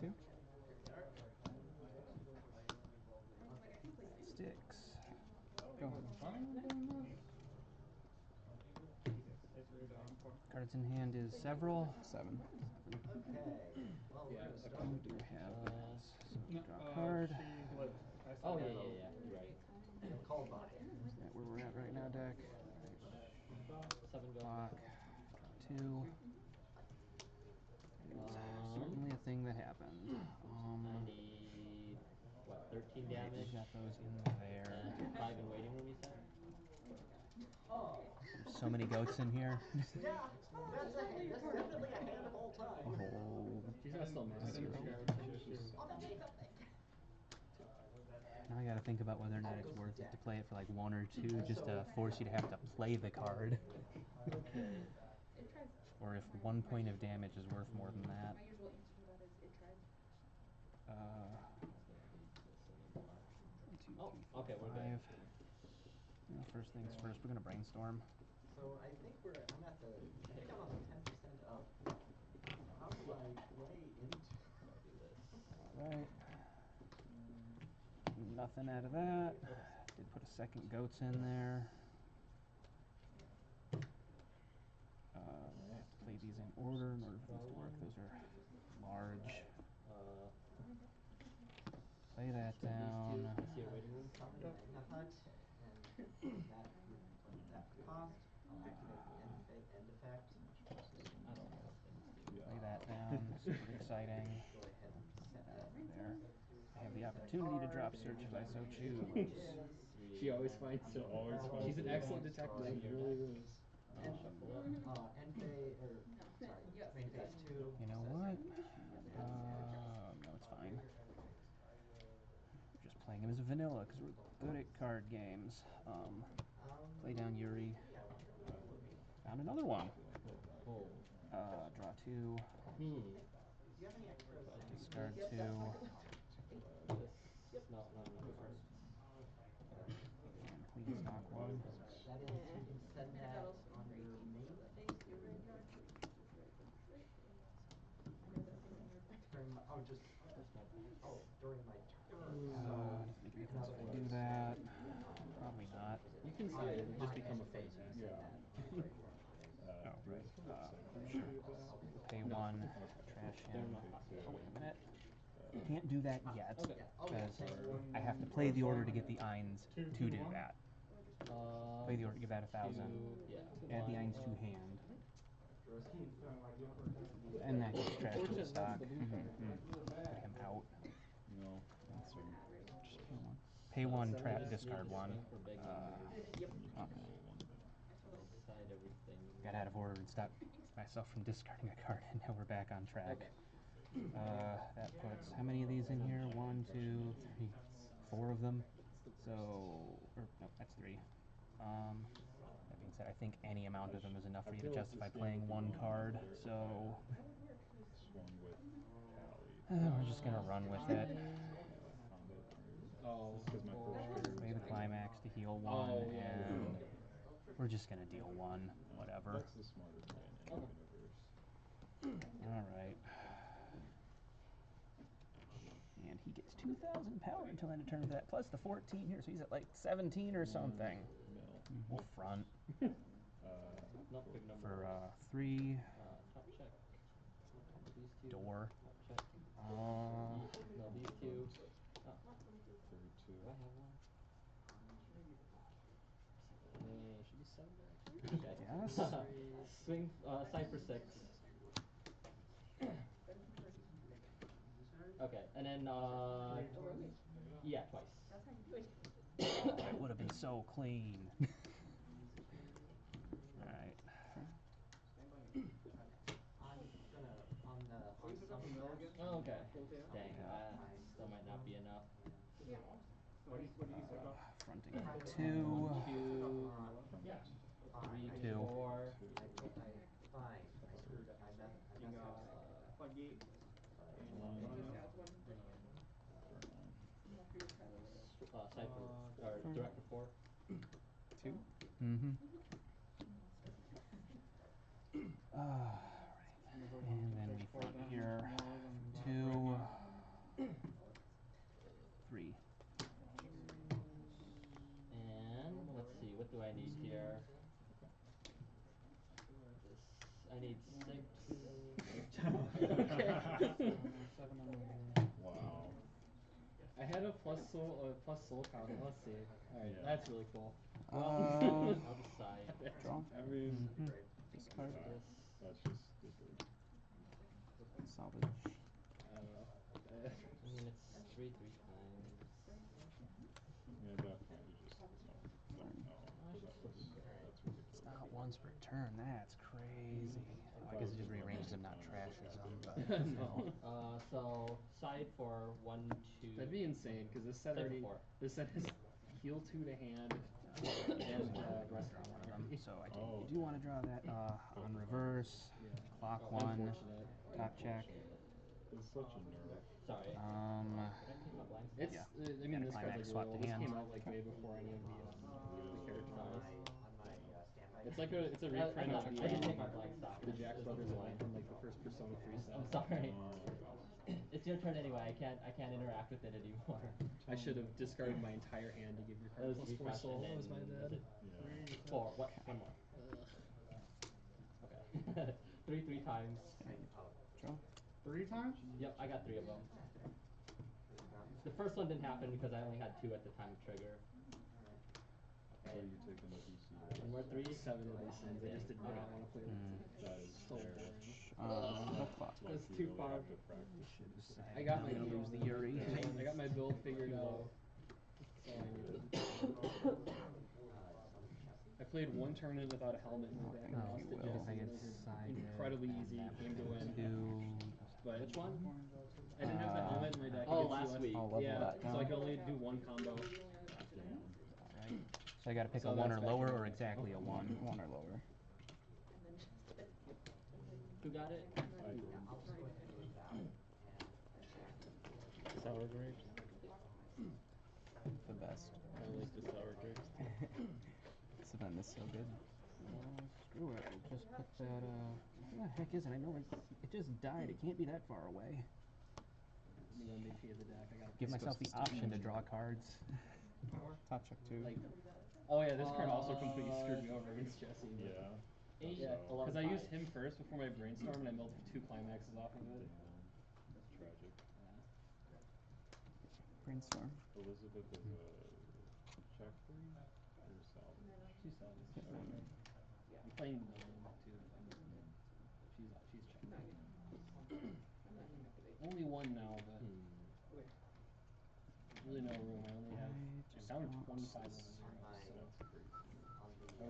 2. Sticks. Go. Cards in hand is several. 7. Okay. Well, we're gonna start. Who do we have? Draw a card. Oh yeah. You're right. I'm called by. Is that where we're at right now, deck? 7 go. Block. Draw 2. Certainly a thing that happened. I need what, 13 damage? Got those in there. 5 in waiting room, you said? Oh. There's so many goats in here. Yeah. That's definitely a hand of all time. Oh. She's gonna still miss. Zero. Now I gotta think about whether or not it's worth it to play it for like 1 or 2 just to force you to have to play the card. Or if 1 point of damage is worth more than that. My usual answer to that is it tried. 1, 2, 3, Oh, 4, okay, we're 5. good. Well, first things first, we're gonna brainstorm. So I think I'm on the 10% of how do I play into Alright. Nothing out of that. Did put a second goats in there. I have to play these in order in order for these to work. Those are large. Play that down. Is he a waiting room? summon Magna Hut and that cost? I'll activate the end effect. I don't know what things do. Play that down. Super exciting. Go ahead and set That that. there. I have the opportunity to drop search if I so choose. She always finds it. She's an excellent detective. She really is. End phase, or sorry, main phase 2. You know what? No, it's fine. We're just playing him as a vanilla because we're good at card games. Play down Yuri. Found another one. Draw 2. Do you have any extra Discard 2. No, not enough. And Queen stock 1. That is, you can send that on your main phase 2 graveyard. During my turn. Does it make any sense if I do that? Probably not. You can say it and just become a phase. Pay 1, trash him. Oh, wait a minute. Can't do that yet, because I have to play the order to get the Eins to do that. Play the order to give that 1,000. Add the Eins to hand. And that gets trashed to the stock. Put him out. No, that's Pay So one, seven trap, just need discard to one. swing for big numbers. Okay. Decide everything. Got out of order and stopped myself from discarding a card, and now we're back on track. Okay. That puts how many of these in here? 1, 2, 3, 4 of them. So, no, that's 3. That being said, I think any amount of them is enough for you to justify playing one card. So, we're just gonna run with it. Oh, Play the climax to heal 1, and we're just gonna deal 1. Whatever. That's the smartest way in any universe. Alright. And he gets 2,000 power until end of turn for that, plus the 14 here, so he's at like 17 or something. We'll front. Not big number. For 3. Top check. These two. Door. Top check. No, these two. Oh. Do I have one? Should be 7 there. Okay. Yes. Swing, side for 6. Okay, and then, yeah, twice. It would have been so clean. Alright. Oh, okay. Dang, still might not be enough. Fronting 2. 2. 3, 2. 4. Side for, or direct for 4. 2. Mm-hmm. Right. And then we front here. 2. 3. And let's see, what do I need here? This, I need 6. Okay. Wow. I had a plus soul counter. Let's see. Alright, that's really cool. Well, I'll decide. Draw. I mean, Discard. that's just stupid. Salvage. I don't know. I mean, it's 3 times. Yeah, at that point, you just don't know. That's ridiculous. It's not once per turn. That's crazy. Oh, I guess it just rearranges them, not trashes them. But No. So side for 1, 2. That'd be insane because this set Side already. for 4. This set has heal 2 to hand and rest draw one of already. them. So I do want to draw that on reverse. Clock 1. Unfortunate. Top check. It's such a nerve. Sorry. Did I take my blinds? It's. Yeah. I mean, this card's Climax like swap really to old. This hand. came out like way before any of the characters. It's like it's a I reprint of didn't take my blank stop. the Jax Brothers line from like the first Persona 3 set. I'm sorry. It's your turn anyway. I can't interact with it anymore. I should have discarded my entire hand to give your card plus 4 soul. That was my bad. 4. What? One more. Okay. 3 times. Draw. 3 times? Yep, I got 3 of them. The first one didn't happen because I only had 2 at the time of trigger. What are you taking the DC? And we're 3? 7 of these things. I just did not want to play with That is soul fair. boring. No clock. That's too far. I I got my use the Yuri. I got my build figured out. That's all I needed. I played one tournament without a helmet in my deck and lost to Jesse. It was incredibly easy game to win. But Which one? I didn't have the helmet in my deck. Oh, against last US. week. Yeah, so I could only do one combo. Alright. So I gotta pick So a 1 or that's lower back or in. exactly a 1? 1 or lower. Who got it? Sour grapes? The best. I like the sour grapes. So then this is so good. Screw it. We'll just put that, where the heck is it? I know it just died. It can't be that far away. The MVP of the deck. I got Give myself the option to draw cards. Top check 2. Like, oh yeah, this card also completely screwed me over against Jesse. Yeah. Yeah, because I used him first before my brainstorm and I melted 2 climaxes off of it. That's tragic. Brainstorm. Elizabeth is a check 3 or salvage? She's salvage. I'm playing Melvin too. She's checked. Only 1 now, but really no room. I only have down 25 over zero.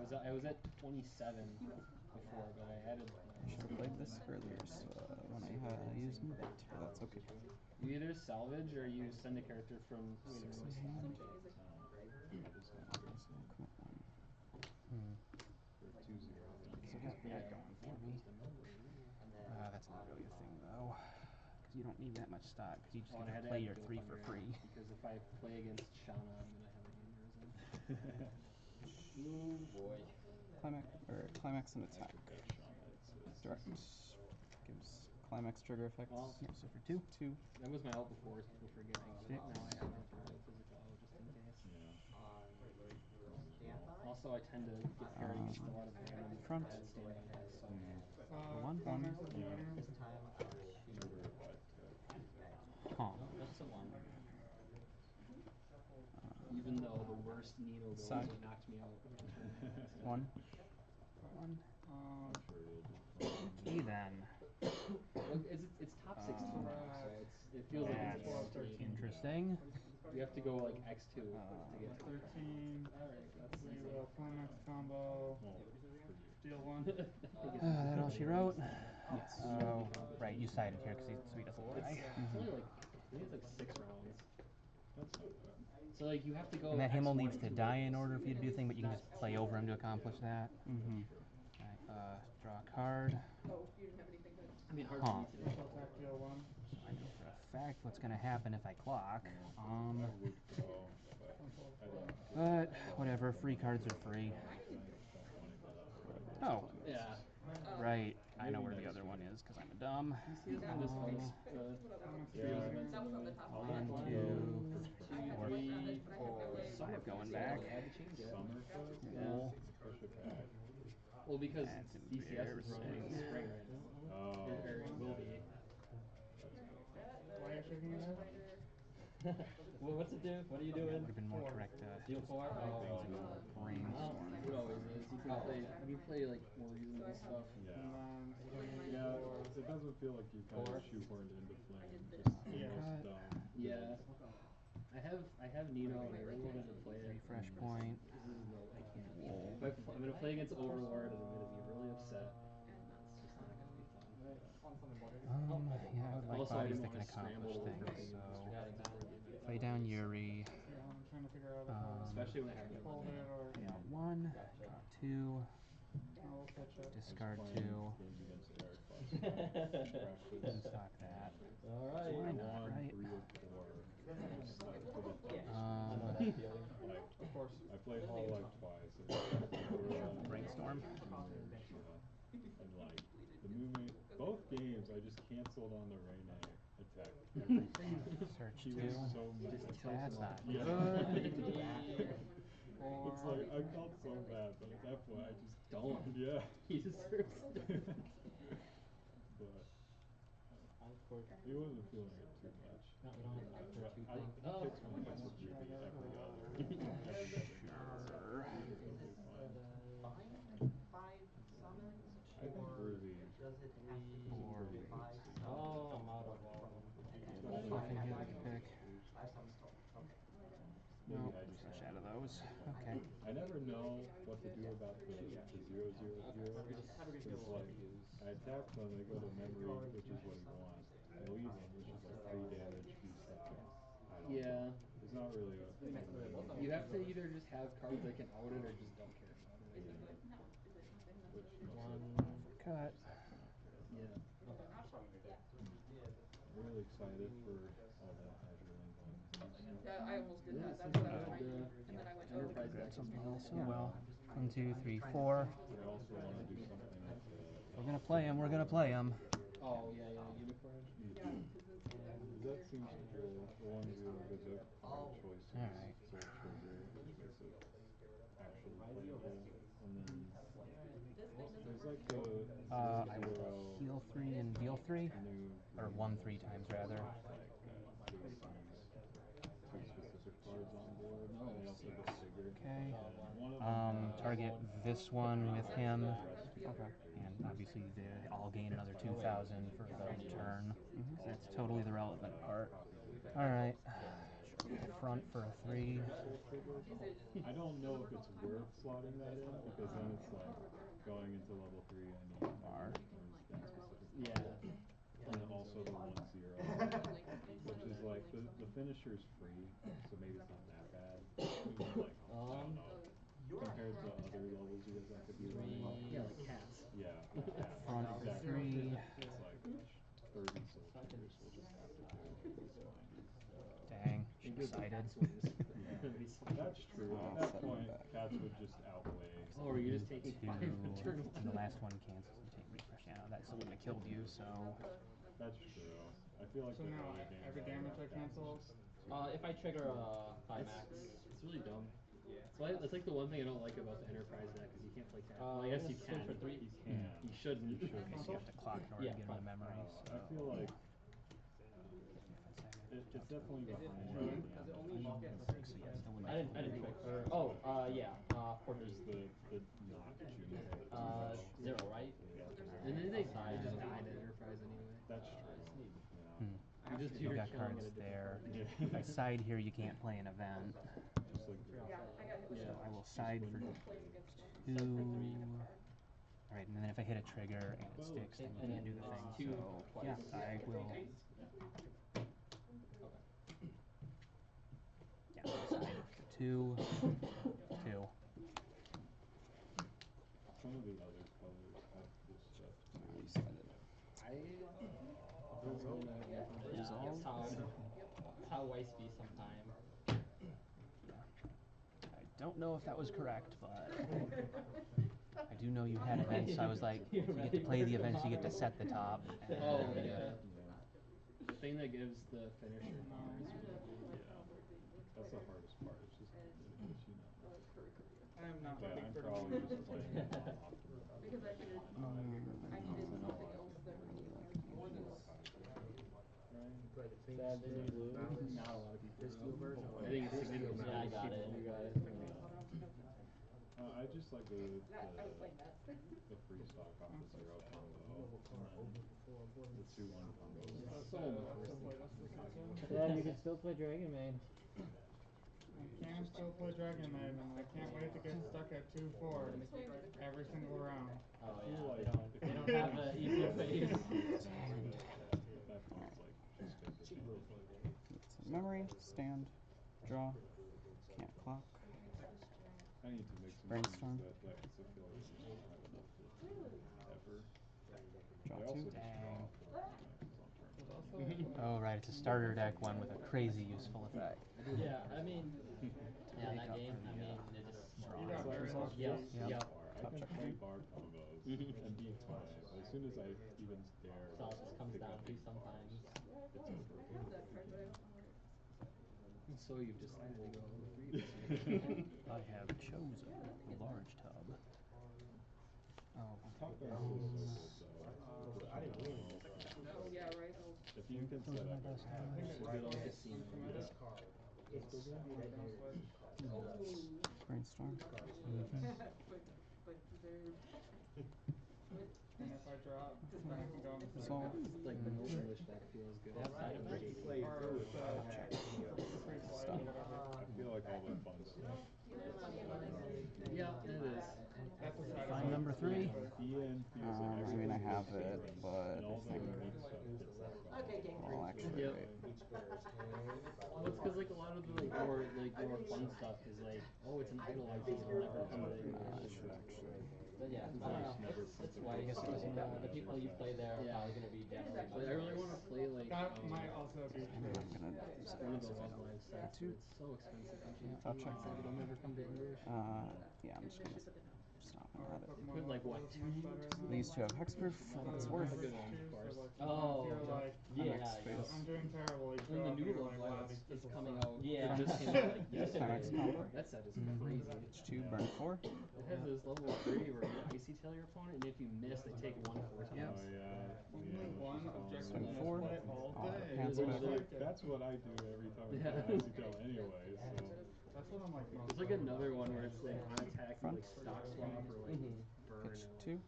So I was at 27 before, but I added. I should have played this earlier when I used Move It, but that's okay. You either salvage or you send a character from either Six Weiss. in hand. For 2-0. So he's bad going for me. That's not really a thing though, because you don't need that much stock, because you just I get had to to play add your Guild 3 for Hunger free. because if I play against Shauna, I'm gonna have an aneurysm. Oh boy. Climax and attack. Direct. Gives climax trigger effects. Well, Yeah, so for 2. That was my ult before, so people forgetting. But now I have to get rid of physical out just in case. Also, I tend to get paired against a lot of random Front. bad standing guys, so. One. Huh. That's the one. Even though the worst Nino Side. build knocked me out. One. I'm sure you'll do fine. Okay then. Well, it's top 16 now, so it feels like it's a guarantee. Interesting. You have to go like X2 to get to 13. Alright, that's We easy. will climax combo. Deal 1. That all she wrote? Yes. So, right, you sided here because he's sweet as a guy. It's only like, I think it's like 6 rounds. That's not bad. So like you have to go. And that Himmel X1 needs to die in order for you to do the thing, but you can just play over him to accomplish that. Alright, draw a card. I mean, hard Huh. for me today. Attack deal 1. So I know for a fact what's going to happen if I clock. I would go, but But whatever, free cards are free. Oh, Yeah. right. I know where the other one is because I'm a dumb. He has this host. One, two, 3, 4. 5 going back. I had to change it. Summerfest? Cool. Push it back. Well, because That's DCS is running in the spring right now. Oh. Or it will be. Why are you shaking your head? Well, what's it do? What are you doing? Would have been more correct to Deal 4? Oh. brainstorm. It always is. You can play like more reasonable stuff. Yeah, it doesn't feel like you kind of shoehorned into Flame. Just almost dumb. Yeah. I have Nino and I really wanted to play it. Refresh point. This is no, I can't. I'm gonna play against Overlord and I'm gonna be really upset. And that's just not gonna be fun. Yeah, I would like Also, I bodies didn't that can want to scramble accomplish with things, everything. so play down Yuri. Yeah, I'm trying to figure out if I Especially when I have hold it or Yeah, 1, draw 2, I'll pitch it. discard 2, Games against Eric last and stock that. Alright. Why not, right? 3 or 4. Just like for the touch. I know that feeling. Like, Of course. I played Hololive twice. And Brainstorm. And like the movement, both games I just canceled on the Rene attack every time. Search He 2. was so mad. That's not Yeah. good. It's like I felt so bad, but at that point I just don't. Yeah. He deserves it. But he wasn't feeling it too much. No, we don't have to But two he things. picks one against Ruby every other every other game, so it's usually fine. Bind 5 summons, I think or Ruby does it have to be Or 5 summons? Oh, I'm out of all of them. Nothing here to pick. 5 summons total. Okay. No, Maybe I just fresh have out of those. Okay. I never know what to do about the 0-0-0. Because like I attack them, they go to memory, which is what he wants. I leave them, which is like 3 damage, 2 stops. I don't know. It's not really a You have to either just have cards that can out it or just don't care about it. which One. Cut. Yeah. I'm really excited for all that Azure Lane volume. I almost did that. That's This what I was is trying to do. the And then I went Enterprise over. deck. Something else. Oh well. 1, 2, 3, 4. I also want to do something with We're gonna play him. We're gonna play him. Oh yeah, Unicorn. that seems cool. The 1-0 gives up choice to Alright. Soul Trigger, which makes it actually playable. And then there's like the I will heal 3 and deal 3, new or 1 3 times rather. like Casey's 2 specific cards on board. And they also get bigger. Okay. One of them Target this one with him. And obviously they all gain another 2,000 for the turn. So that's totally the relevant part. Alright. front for a 3. I don't know if it's worth slotting that in because then it's like going into level 3 I need R that specific. Yeah. And then also the 1-0, which is like the finisher's free, so maybe it's not that bad. Like I don't know. Compared to other levels you guys have to be running. Yeah, like cats. Yeah, like cats. Front Exactly. 3. It's like 30 soul triggers we'll just have to do at least 90. Dang, she's excited. That's true. At that point, cats would just outweigh. Oh, are you just taking 5 turn And the last one cancels and take refresh. Yeah, that's the one that killed you, so. That's true. I feel like So now every damage I cancel. If I trigger a 5 max. It's really dumb. Yeah. That's like the one thing I don't like about the Enterprise deck is you can't play cat. Well, I guess you can. For 3? You can. You shouldn't. Okay, so you have to clock in order to get into memory. So. I feel like it's definitely behind the I didn't check. Oh, yeah. Porters. The not June. 0, right? Yeah. And then they just died at Enterprise anyway. That's true. Yeah. You got cards there. If I side here, you can't play an event. Just like So I will side for 2. Alright, and then if I hit a trigger and it sticks, then you can't do the thing. So, yeah, I will. Yeah, side 2. 2. Some of the other colors have this stuff too. That's how Weiss be sometime. I don't know if that was correct, but I do know you had events. So I was like, if you get to play the events, you get to set the top. Oh, yeah. The thing that gives the finisher power is really cool. Yeah. That's the hardest part. It's just you know. I am not Yeah, looking I'm for probably just playing it optimal. Because I needed something else that really more than Sad the new blue. Not a lot of people know. I think it's significant. Yeah, I got it. You got it. I just like the free stock off the 0 combo. The 2-1 combo. So Yeah, you can still play Dragon Maid. I can still play Dragon Maid, and I can't wait to get stuck at 2-4 every single round. Oh yeah, they don't have an easier phase. Memory, stand, draw, can't clock. I need to make some Brainstorm. that because I feel like I just don't have enough ever. Draw I also 2. just draw 4 on turn. Oh, right, it's a starter deck one with a crazy useful effect. Yeah, I mean, yeah, that game, I mean, it just... Yeah. I can play bar combos and be fine. As soon as I even dare... So it just comes down to sometimes. It's over. So you've decided to go over 3 this week. I have chosen large tub. Oh, Top end is so good though. Oh yeah, right. If you can set up This card is Brainstorm. But they're And if I drop, then I can go into So, Like the most English deck feels good. Outside of Brady. or free flight or whatever. I feel like all the fun stuff. Yeah, it is. That's a side find number 3. Ian feels like I mean, I have it, but and all I the think unique stuff fits that well. I'll actually. Yep. Well, it's because like a lot of the more fun stuff is like, oh, it's an idol idea, it'll never come to fruition. But yeah, it's why the people you play there are probably gonna be generally. But I really want to play like That might also be true. one of the Love Live sets. But it's so expensive. I'll check. It'll never come to English. Yeah, I'm just gonna stop and add it. Put like what, 2? These 2 have hexproof, for what it's worth. Oh, yeah. I'm doing terrible. And the new Love Live is coming out. Yeah, It just came out like Time X yesterday. combo. That set is crazy. H2, burn 4. It has this level 3 where you icy tail your opponent, and if you miss, they take 1 4 times. Oh yeah. Only one objective Swing left 4. play all day. Hands Which, back. like, that's what I do every time I play Icy Tail anyway, so... That's what I'm like most There's like another one where it's like on attack, you like stock swap or like Pitch 2.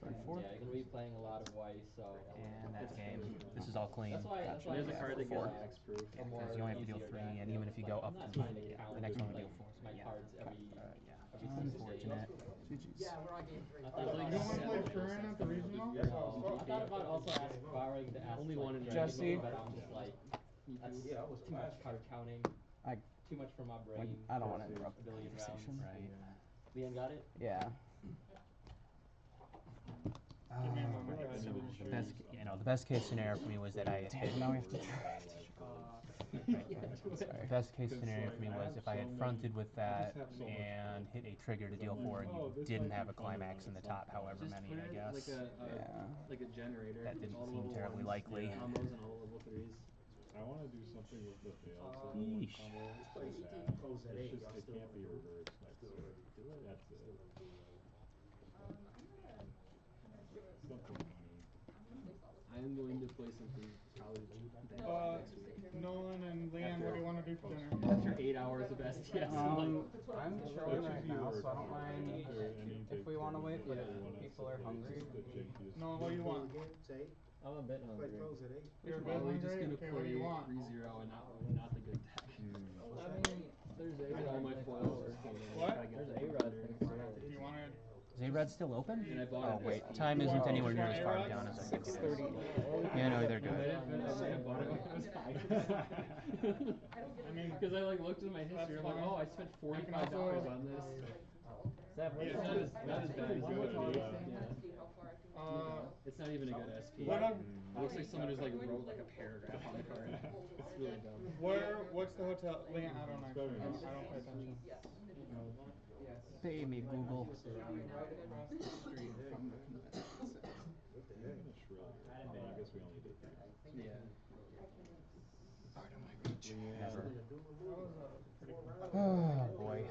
Burn 4. Yeah, you're gonna be playing a lot of Weiss, so. And that's game. This is all clean. That's why Gotcha. there's a card that Four. gets X-proof. Yeah, because you only have to deal 3, and even if you go up I'm not to trying to count the next one would deal like 4. So my yeah. cards every Yeah. every 6 Unfortunate. days. GG's. Yeah, we're on game 3. I thought about You don't want to play Curran at the regional? I thought about also borrowing to ask Only like, one in Jesse. but I'm just like, that's too much card counting. Too much for my brain. I don't want to interrupt the A billion conversation. rounds. Right. Leon got it? Yeah. Give me a moment. The best case scenario for me was that I had Now we have to sorry. Best case scenario for me was if I had fronted with that and hit a trigger to deal 4 and you didn't have a climax in the top, however many, I guess. Like a generator. That didn't seem terribly likely. Combos and all level 3s. I want to do something with the fails. Yeesh. It's just, it can't be reversed. That's it. That's it. Something funny. I am going to play something probably Nolan and Leanne, what do you want to do for dinner? after 8 hours of STS. I'm chilling right now, so I don't mind if we want to wait, but if people are hungry. No, what do you want? I'm a bit hungry. You're a bit Probably hungry? just gonna Okay, what do you play want? 3-0 and not the good deck. I mean, there's All my foils. What? There's A-Rod things. Do you want to... Is A-Red still open? And I bought Oh an wait, SP. time isn't anywhere near as far A-Rods? down as I think it is. Yeah, no, they're good. I mean, Because I like looked at my history, I'm like, oh, I spent $45 on this. That It's not as bad as it would be. uh, It's not even a good SP. what up? It looks like someone just like wrote like a paragraph on the card. It's really dumb. What's the hotel? Leanne, I don't know. I don't pay attention. Pay me, Google. I guess we only did 3. Yeah. Never. Oh boy.